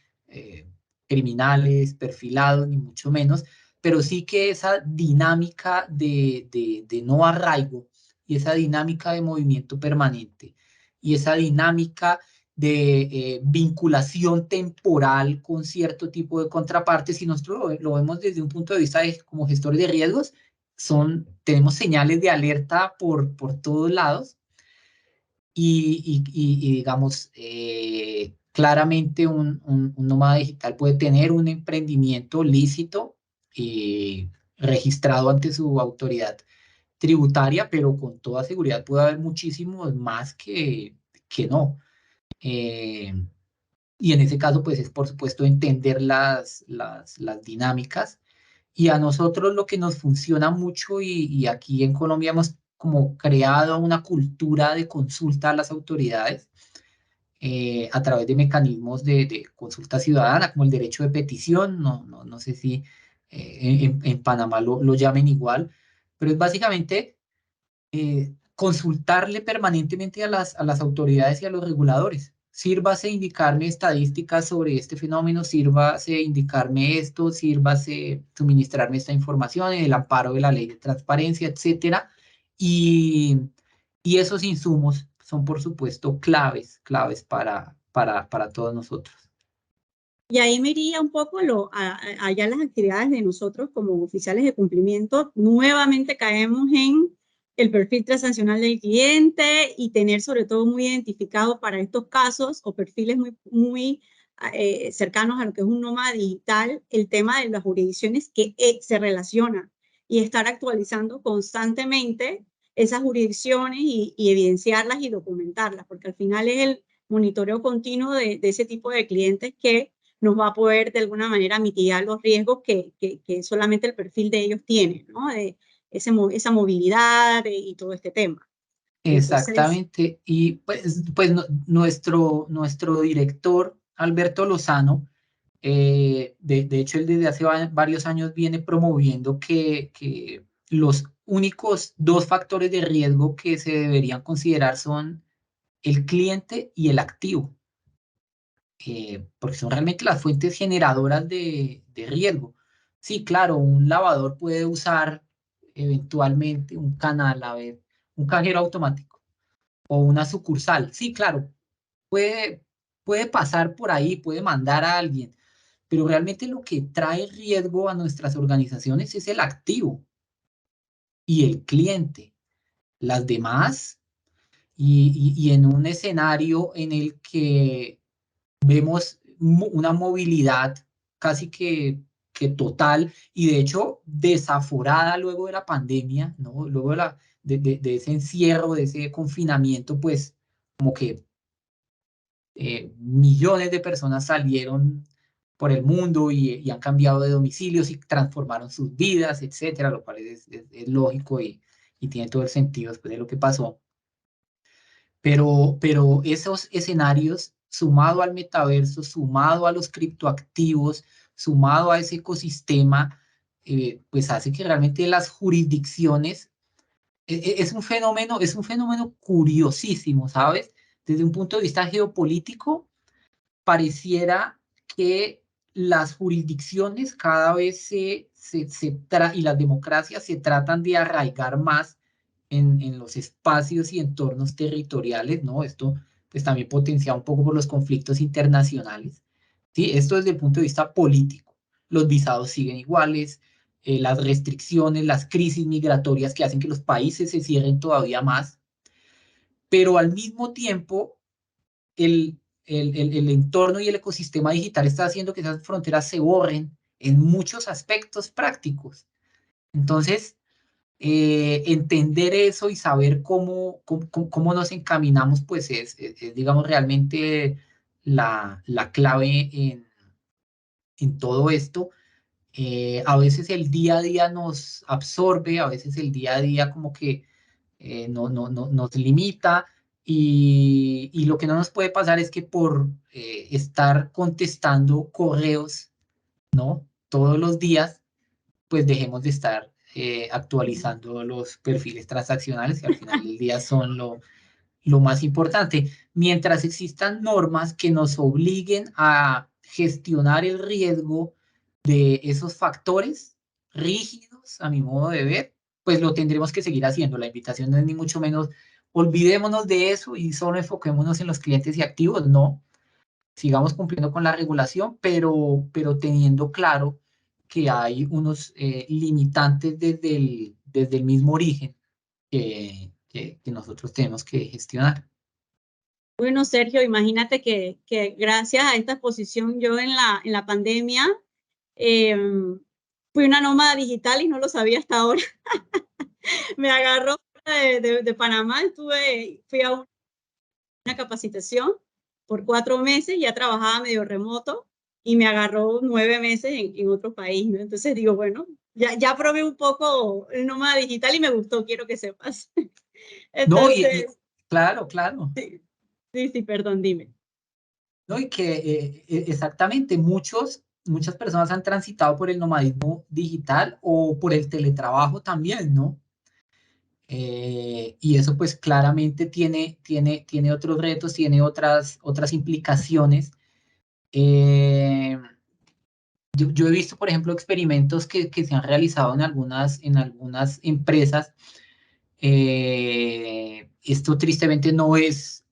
criminales, perfilados, ni mucho menos, pero sí que esa dinámica de no arraigo y esa dinámica de movimiento permanente y esa dinámica de vinculación temporal con cierto tipo de contrapartes, si nosotros lo vemos desde un punto de vista como gestores de riesgos, tenemos señales de alerta por todos lados y digamos, claramente un nómada digital puede tener un emprendimiento lícito registrado ante su autoridad tributaria, pero con toda seguridad puede haber muchísimos más que no. Eh, y en ese caso, pues es por supuesto entender las dinámicas. Y a nosotros lo que nos funciona mucho, y aquí en Colombia hemos como creado una cultura de consulta a las autoridades a través de mecanismos de consulta ciudadana, como el derecho de petición, no sé si en Panamá lo llamen igual, pero es básicamente consultarle permanentemente a las autoridades y a los reguladores. Sírvase indicarme estadísticas sobre este fenómeno, sírvase indicarme esto, sírvase suministrarme esta información en el amparo de la ley de transparencia, etcétera. Y, y esos insumos son, por supuesto, claves para todos nosotros. Y ahí me iría un poco allá las actividades de nosotros como oficiales de cumplimiento. Nuevamente caemos en el perfil transaccional del cliente y tener sobre todo muy identificado para estos casos o perfiles muy cercanos a lo que es un nómada digital, el tema de las jurisdicciones que se relacionan y estar actualizando constantemente esas jurisdicciones y evidenciarlas y documentarlas, porque al final es el monitoreo continuo de ese tipo de clientes que nos va a poder de alguna manera mitigar los riesgos que solamente el perfil de ellos tiene, ¿no? De esa movilidad y todo este tema. Entonces, Exactamente. Y pues nuestro director, Alberto Lozano, de hecho, él desde hace varios años viene promoviendo que los únicos dos factores de riesgo que se deberían considerar son el cliente y el activo, porque son realmente las fuentes generadoras de riesgo. Sí, claro, un lavador puede usar eventualmente un canal, a ver, un cajero automático o una sucursal. Sí, claro, puede, puede pasar por ahí, puede mandar a alguien, pero realmente lo que trae riesgo a nuestras organizaciones es el activo y el cliente. Las demás, y en un escenario en el que vemos una movilidad casi que total y de hecho desaforada luego de la pandemia, ¿no? Luego de ese encierro, de ese confinamiento, pues como que millones de personas salieron por el mundo y han cambiado de domicilios y transformaron sus vidas, etcétera, lo cual es lógico y tiene todo el sentido después de lo que pasó. Pero esos escenarios, sumado al metaverso, sumado a los criptoactivos, sumado a ese ecosistema, pues hace que realmente las jurisdicciones es un fenómeno curiosísimo, ¿sabes? Desde un punto de vista geopolítico, pareciera que las jurisdicciones cada vez y las democracias se tratan de arraigar más en los espacios y entornos territoriales, ¿no? Esto pues también potenciado un poco por los conflictos internacionales, ¿sí? Esto desde el punto de vista político. Los visados siguen iguales, las restricciones, las crisis migratorias que hacen que los países se cierren todavía más, pero al mismo tiempo el entorno y el ecosistema digital está haciendo que esas fronteras se borren en muchos aspectos prácticos. Entonces, entender eso y saber cómo nos encaminamos, pues digamos, realmente la clave en todo esto. A veces el día a día nos absorbe, a veces el día a día como que nos limita y lo que no nos puede pasar es que por estar contestando correos, ¿no? Todos los días, pues dejemos de estar actualizando los perfiles transaccionales que al final del día son lo más importante. Mientras existan normas que nos obliguen a gestionar el riesgo de esos factores rígidos, a mi modo de ver, pues lo tendremos que seguir haciendo. La invitación no es ni mucho menos, olvidémonos de eso y solo enfoquémonos en los clientes y activos, no. Sigamos cumpliendo con la regulación, pero teniendo claro que hay unos limitantes desde el mismo origen que nosotros tenemos que gestionar. Bueno, Sergio, imagínate que gracias a esta exposición yo en la pandemia eh, fui una nómada digital y no lo sabía hasta ahora. Me agarró de Panamá, fui a una capacitación por 4 meses, ya trabajaba medio remoto y me agarró 9 meses en otro país, ¿no? Entonces digo, bueno, ya probé un poco el nómada digital y me gustó, quiero que sepas. No, Entonces, claro, claro. sí, sí, sí, perdón, dime. ¿No? Y que exactamente muchas personas han transitado por el nomadismo digital o por el teletrabajo también, ¿no? Y eso pues claramente tiene otros retos, tiene otras implicaciones. Eh, yo he visto, por ejemplo, experimentos que se han realizado en algunas empresas. Esto tristemente no es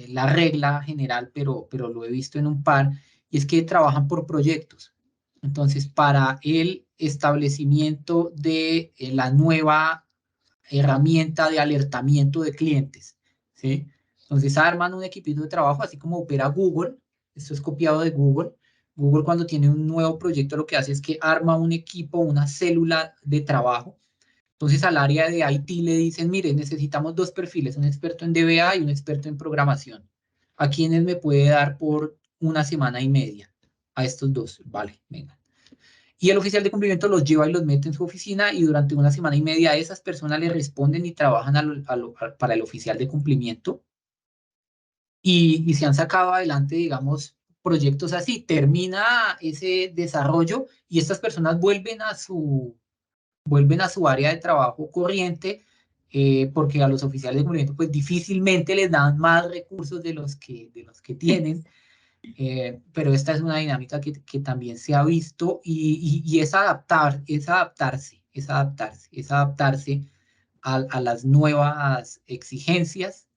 la regla general, pero lo he visto en un par, y es que trabajan por proyectos. Entonces, para el establecimiento de la nueva herramienta de alertamiento de clientes, ¿sí? Entonces arman un equipito de trabajo, así como opera Google. Esto es copiado de Google. Google, cuando tiene un nuevo proyecto, lo que hace es que arma un equipo, una célula de trabajo. Entonces al área de IT le dicen, mire, necesitamos 2 perfiles, un experto en DBA y un experto en programación. ¿A quiénes me puede dar por una semana y media? A estos dos, vale, venga. Y el oficial de cumplimiento los lleva y los mete en su oficina, y durante una semana y media esas personas le responden y trabajan para el oficial de cumplimiento, y se han sacado adelante, digamos, proyectos así. Termina ese desarrollo y estas personas vuelven a su área de trabajo corriente, porque a los oficiales de cumplimiento pues difícilmente les dan más recursos de los que tienen. Pero esta es una dinámica que también se ha visto, y es adaptarse a las nuevas exigencias.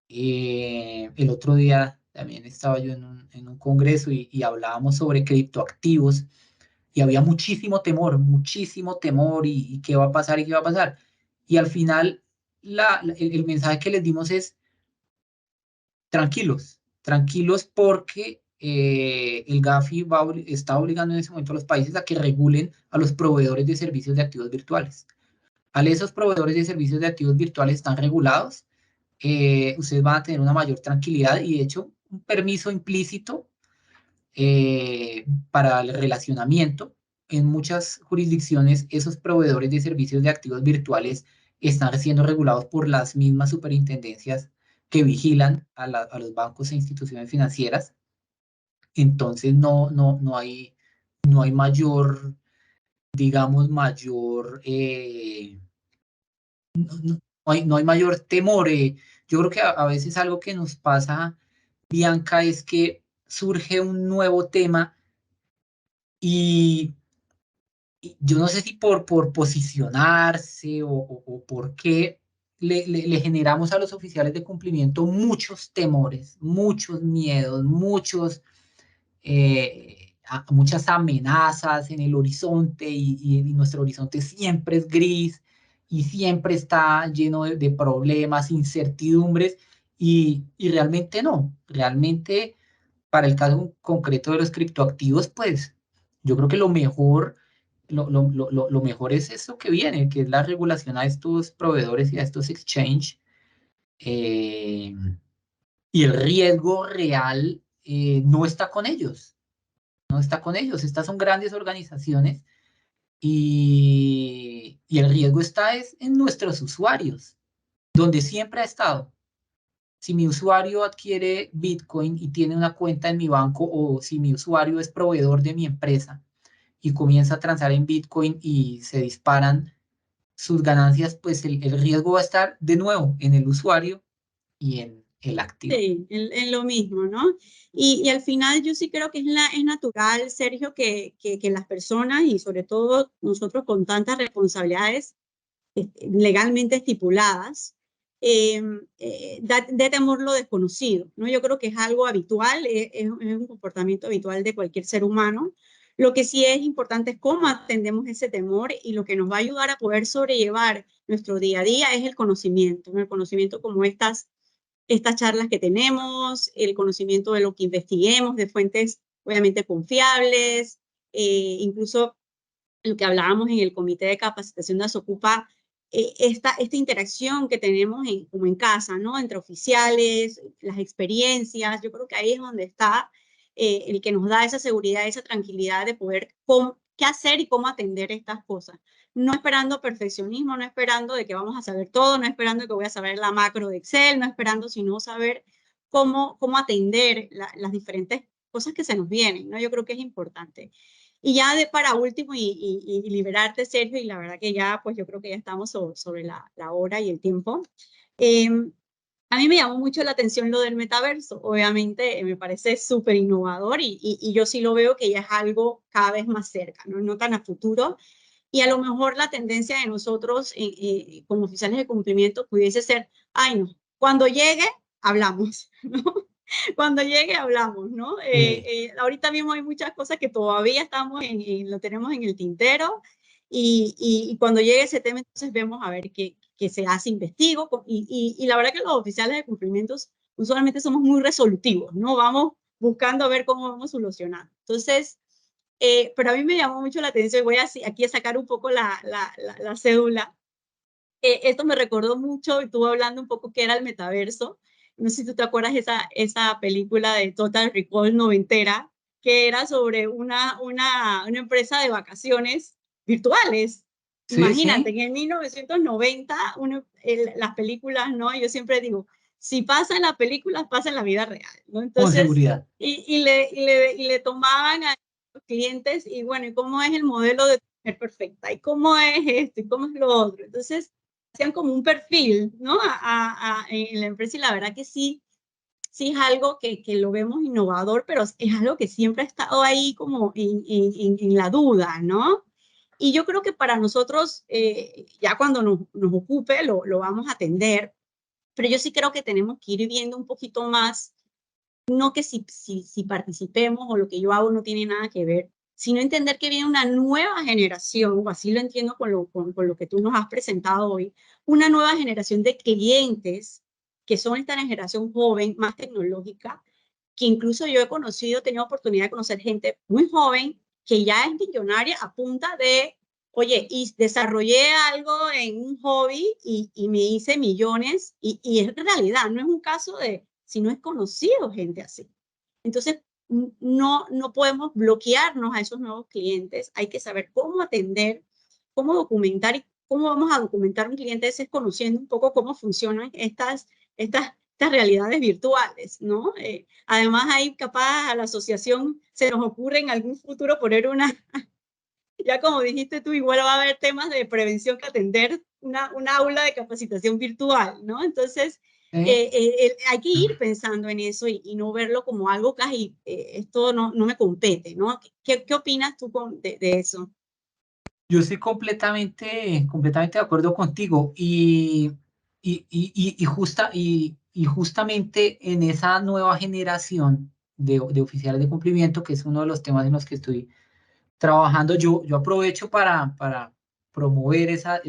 El otro día también estaba yo en un congreso, y hablábamos sobre criptoactivos, y había muchísimo temor, y qué va a pasar y qué va a pasar. Y al final el mensaje que les dimos es: tranquilos, tranquilos, porque el Gafi está obligando en ese momento a los países a que regulen a los proveedores de servicios de activos virtuales. Al esos proveedores de servicios de activos virtuales están regulados, ustedes van a tener una mayor tranquilidad, y de hecho un permiso implícito para el relacionamiento. En muchas jurisdicciones, esos proveedores de servicios de activos virtuales están siendo regulados por las mismas superintendencias que vigilan a los bancos e instituciones financieras. Entonces, no hay mayor, digamos, no hay mayor temor. Yo creo que a veces algo que nos pasa, Bianca, es que surge un nuevo tema, y yo no sé si por posicionarse o por qué le generamos a los oficiales de cumplimiento muchos temores, muchos miedos, muchas amenazas en el horizonte, y nuestro horizonte siempre es gris y siempre está lleno de problemas, incertidumbres, y realmente no. Realmente, para el caso concreto de los criptoactivos, pues yo creo que lo mejor es esto que viene, que es la regulación a estos proveedores y a estos exchange, eh, y el riesgo real no está con ellos, no está con ellos. Estas son grandes organizaciones, y el riesgo está en nuestros usuarios, donde siempre ha estado. Si mi usuario adquiere Bitcoin y tiene una cuenta en mi banco, o si mi usuario es proveedor de mi empresa y comienza a transar en Bitcoin y se disparan sus ganancias, pues el riesgo va a estar de nuevo en el usuario y el activo. Sí, en lo mismo, ¿no? Y al final yo sí creo que es natural, Sergio, que las personas y sobre todo nosotros con tantas responsabilidades legalmente estipuladas, de temor lo desconocido, ¿no? Yo creo que es algo habitual, es un comportamiento habitual de cualquier ser humano. Lo que sí es importante es cómo atendemos ese temor y lo que nos va a ayudar a poder sobrellevar nuestro día a día es el conocimiento, ¿no? El conocimiento como estas charlas que tenemos, el conocimiento de lo que investiguemos, de fuentes obviamente confiables, incluso lo que hablábamos en el comité de capacitación de Asocupa, esta interacción que tenemos como en casa, ¿no? Entre oficiales, las experiencias, yo creo que ahí es donde está el que nos da esa seguridad, esa tranquilidad de poder qué hacer y cómo atender estas cosas. No esperando perfeccionismo, no esperando de que vamos a saber todo, no esperando que voy a saber la macro de Excel, no esperando sino saber cómo atender las diferentes cosas que se nos vienen, ¿no? Yo creo que es importante. Y ya para último, y liberarte, Sergio, y la verdad que ya, pues yo creo que ya estamos sobre la hora y el tiempo. Eh, a mí me llamó mucho la atención lo del metaverso. Obviamente me parece súper innovador y yo sí lo veo que ya es algo cada vez más cerca, ¿no? No tan a futuro. Y a lo mejor la tendencia de nosotros como oficiales de cumplimiento pudiese ser, ay no, cuando llegue, hablamos, ¿no? Cuando llegue hablamos, ¿no? Ahorita mismo hay muchas cosas que todavía estamos lo tenemos en el tintero y cuando llegue ese tema entonces vemos a ver qué se hace, investigo y la verdad que los oficiales de cumplimientos usualmente somos muy resolutivos, ¿no? Vamos buscando a ver cómo vamos solucionando. Entonces, pero a mí me llamó mucho la atención y voy aquí a sacar un poco la cédula. Esto me recordó mucho, estuve hablando un poco que era el metaverso. No sé si tú te acuerdas esa película de Total Recall noventera, que era sobre una empresa de vacaciones virtuales. Sí, Imagínate, sí, en el 1990, las películas, ¿no? Yo siempre digo, si pasa en las películas, pasa en la vida real, ¿no? con Entonces, seguridad. y le tomaban a los clientes y bueno, ¿y cómo es el modelo de mujer perfecta? ¿Y cómo es esto? ¿Y cómo es lo otro? Entonces, hacían como un perfil, ¿no? En la empresa y la verdad que sí, sí es algo que lo vemos innovador, pero es algo que siempre ha estado ahí como en la duda, ¿no? Y yo creo que para nosotros, ya cuando nos ocupe, lo vamos a atender, pero yo sí creo que tenemos que ir viendo un poquito más, no que si participemos o lo que yo hago no tiene nada que ver, sino entender que viene una nueva generación, o así lo entiendo con lo que tú nos has presentado hoy, una nueva generación de clientes que son esta generación joven, más tecnológica, que incluso yo he conocido, he tenido oportunidad de conocer gente muy joven que ya es millonaria a punta de, oye, y desarrollé algo en un hobby y me hice millones y es realidad, no es un caso de, si no es conocido gente así. Entonces, no podemos bloquearnos a esos nuevos clientes, hay que saber cómo atender, cómo documentar y cómo vamos a documentar un cliente ese conociendo un poco cómo funcionan estas realidades virtuales, ¿no? Además, ahí capaz a la asociación se nos ocurre en algún futuro poner ya como dijiste tú, igual va a haber temas de prevención que atender, una aula de capacitación virtual, ¿no? Entonces, ¿Eh? hay que ir pensando en eso y no verlo como algo casi, esto no me compete, ¿no? ¿Qué opinas tú de eso? Yo estoy completamente de acuerdo contigo y justamente en esa nueva generación de oficiales de cumplimiento, que es uno de los temas en los que estoy trabajando, yo aprovecho para promover esos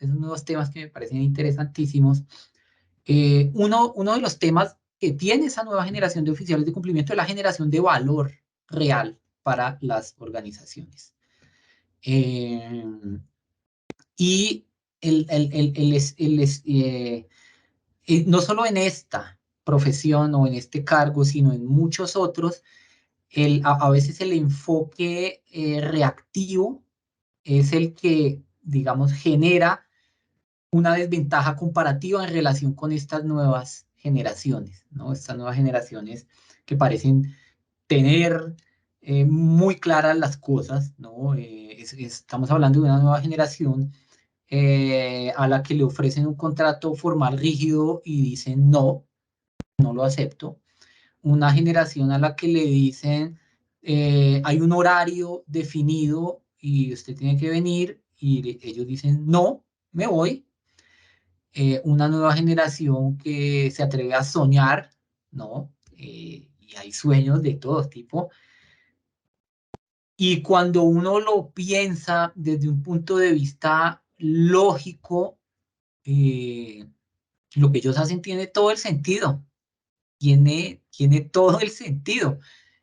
nuevos temas que me parecen interesantísimos. Uno de los temas que tiene esa nueva generación de oficiales de cumplimiento es la generación de valor real para las organizaciones. Eh, y no solo en esta profesión o en este cargo, sino en muchos otros, a veces el enfoque reactivo es el que, digamos, genera una desventaja comparativa en relación con estas nuevas generaciones, ¿no? Estas nuevas generaciones que parecen tener muy claras las cosas, ¿no? Estamos hablando de una nueva generación a la que le ofrecen un contrato formal rígido y dicen no, no lo acepto. Una generación a la que le dicen, hay un horario definido y usted tiene que venir, y ellos dicen, no, me voy. Una nueva generación que se atreve a soñar, ¿no? Y hay sueños de todo tipo. Y cuando uno lo piensa desde un punto de vista lógico, lo que ellos hacen tiene todo el sentido, tiene todo el sentido.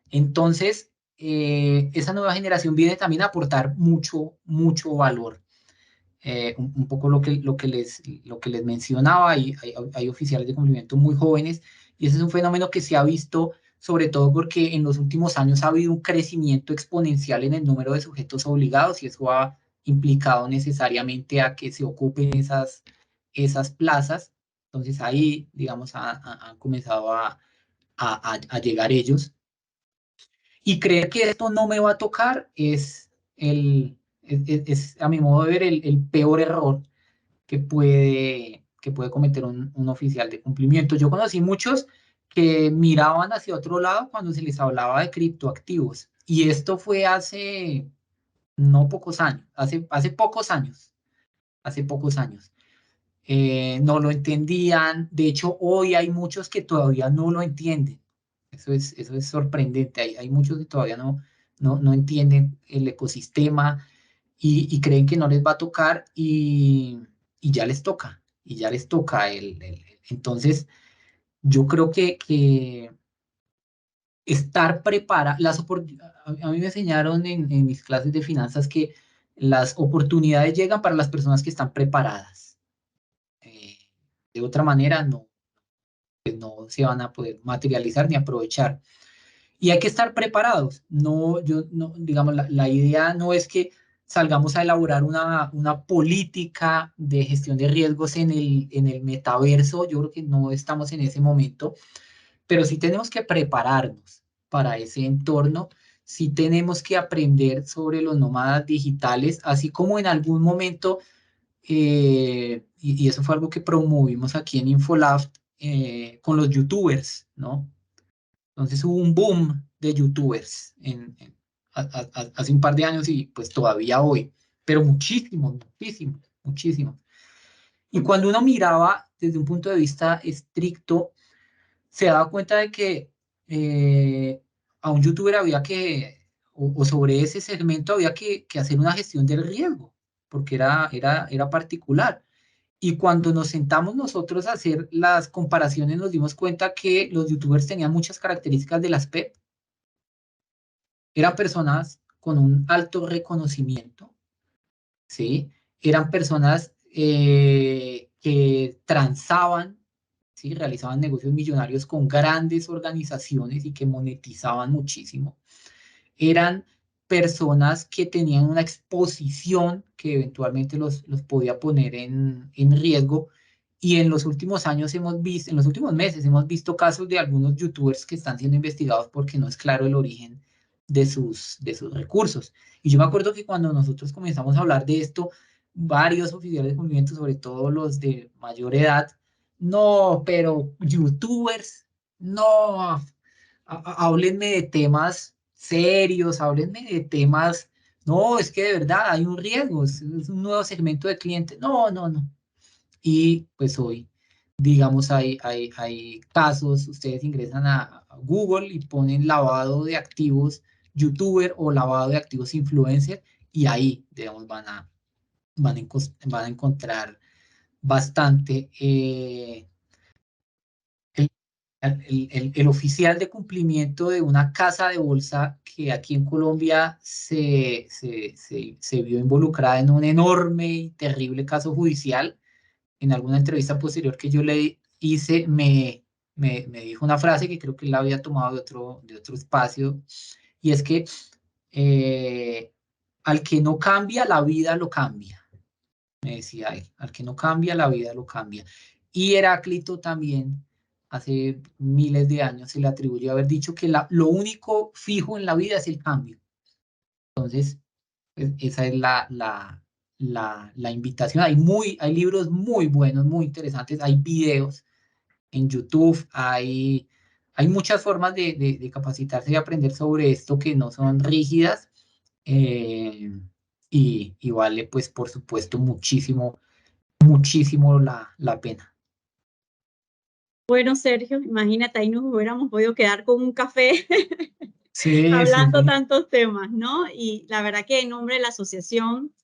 Entonces, esa nueva generación viene también a aportar mucho, mucho valor. Un poco lo que les mencionaba, hay oficiales de cumplimiento muy jóvenes, y ese es un fenómeno que se ha visto sobre todo porque en los últimos años ha habido un crecimiento exponencial en el número de sujetos obligados, y eso ha implicado necesariamente a que se ocupen esas plazas. Entonces ahí, digamos, han comenzado a llegar ellos. Y creer que esto no me va a tocar es, a mi modo de ver, el peor error que puede cometer un oficial de cumplimiento. Yo conocí muchos que miraban hacia otro lado cuando se les hablaba de criptoactivos. Y esto fue hace no pocos años, hace pocos años, hace pocos años. No lo entendían. De hecho, hoy hay muchos que todavía no lo entienden. Eso es sorprendente. Hay muchos que todavía no entienden el ecosistema, y creen que no les va a tocar, y ya les toca, y ya les toca. Entonces, yo creo que estar preparado, a mí me enseñaron en mis clases de finanzas que las oportunidades llegan para las personas que están preparadas. Eh, de otra manera, no se van a poder materializar ni aprovechar. Y hay que estar preparados. Digamos, la idea no es que salgamos a elaborar una política de gestión de riesgos en el metaverso. Yo creo que no estamos en ese momento, pero sí tenemos que prepararnos para ese entorno. Sí tenemos que aprender sobre los nómadas digitales, así como en algún momento, y eso fue algo que promovimos aquí en Infolab, con los youtubers, ¿no? Entonces hubo un boom de youtubers hace un par de años, y pues todavía hoy, pero muchísimos, muchísimos, muchísimos. Y cuando uno miraba desde un punto de vista estricto, se daba cuenta de que a un youtuber había o sobre ese segmento había que hacer una gestión del riesgo, porque era particular. Y cuando nos sentamos nosotros a hacer las comparaciones, nos dimos cuenta que los youtubers tenían muchas características de las PEP. Eran personas con un alto reconocimiento, ¿sí? Eran personas que transaban, ¿sí? Realizaban negocios millonarios con grandes organizaciones y que monetizaban muchísimo. Eran personas que tenían una exposición que eventualmente los podía poner en riesgo. Y en los últimos años en los últimos meses hemos visto casos de algunos youtubers que están siendo investigados porque no es claro el origen de sus recursos. Y yo me acuerdo que cuando nosotros comenzamos a hablar de esto, varios oficiales de cumplimiento, sobre todo los de mayor edad, no, pero youtubers, no, háblenme de temas serios, háblenme de temas, no, es que de verdad hay un riesgo, es un nuevo segmento de clientes, no, no, no. Y pues hoy, digamos, hay casos, ustedes ingresan a Google y ponen lavado de activos youtuber o lavado de activos influencer, y ahí, digamos, van a encontrar bastante. El oficial de cumplimiento de una casa de bolsa que aquí en Colombia se vio involucrada en un enorme y terrible caso judicial. En alguna entrevista posterior que yo le hice, me dijo una frase que creo que él la había tomado de otro espacio, y es que al que no cambia, la vida lo cambia, me decía él. Al que no cambia, la vida lo cambia. Y Heráclito también, hace miles de años, se le atribuyó haber dicho que lo único fijo en la vida es el cambio. Entonces, esa es la invitación. Hay libros muy buenos, muy interesantes, hay videos en YouTube, hay muchas formas de capacitarse y aprender sobre esto que no son rígidas, y vale, pues, por supuesto, muchísimo, muchísimo la pena. Bueno, Sergio, imagínate, ahí nos hubiéramos podido quedar con un café Sí, sí, hablando sí. tantos temas, ¿no? Y la verdad que en nombre de la asociación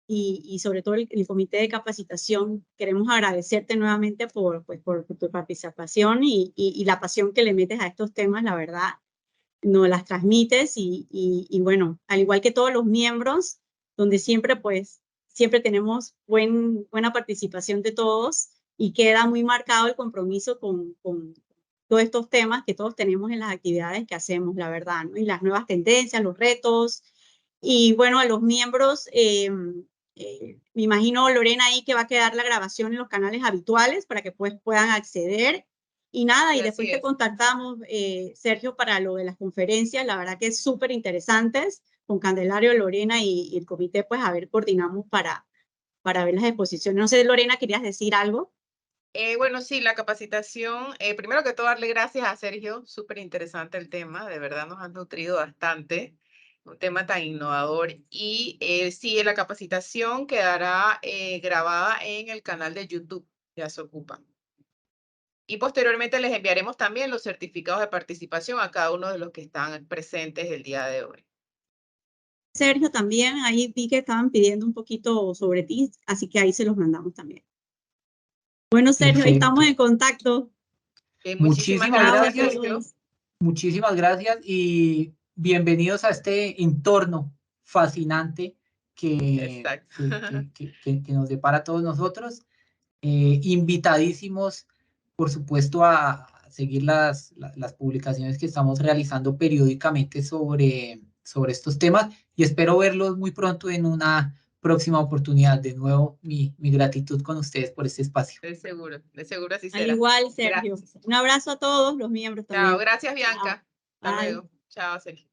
y sobre todo el comité de capacitación, queremos agradecerte nuevamente pues, por tu participación y la pasión que le metes a estos temas, la verdad, nos las transmites y bueno, al igual que todos los miembros, donde siempre pues, siempre tenemos buena participación de todos y queda muy marcado el compromiso con todos estos temas que todos tenemos en las actividades que hacemos, la verdad, ¿no? Y las nuevas tendencias, los retos. Y bueno, a los miembros, me imagino, Lorena, ahí que va a quedar la grabación en los canales habituales para que pues puedan acceder. Y nada, y después te contactamos, Sergio, para lo de las conferencias, la verdad que es súper interesantes, con Candelario, Lorena y el comité, pues a ver, coordinamos para ver las exposiciones. No sé, Lorena, ¿querías decir algo? Bueno, sí, la capacitación, primero que todo, darle gracias a Sergio, súper interesante el tema, de verdad nos han nutrido bastante, un tema tan innovador. Y sí, la capacitación quedará grabada en el canal de YouTube, ya se ocupa. Y posteriormente les enviaremos también los certificados de participación a cada uno de los que están presentes el día de hoy. Sergio, también ahí vi que estaban pidiendo un poquito sobre ti, así que ahí se los mandamos también. Bueno, Sergio, ahí estamos en contacto. Muchísimas Muchísimas gracias, gracias. Sergio. Muchísimas gracias y bienvenidos a este entorno fascinante que nos depara a todos nosotros. Invitadísimos, por supuesto, a seguir las publicaciones que estamos realizando periódicamente sobre estos temas y espero verlos muy pronto en una próxima oportunidad. De nuevo, mi gratitud con ustedes por este espacio. De seguro así Al será. igual, Sergio. Gracias. Un abrazo a todos los miembros Chao, también. gracias, Bianca. Hasta Bye. luego. Chao, Sergio.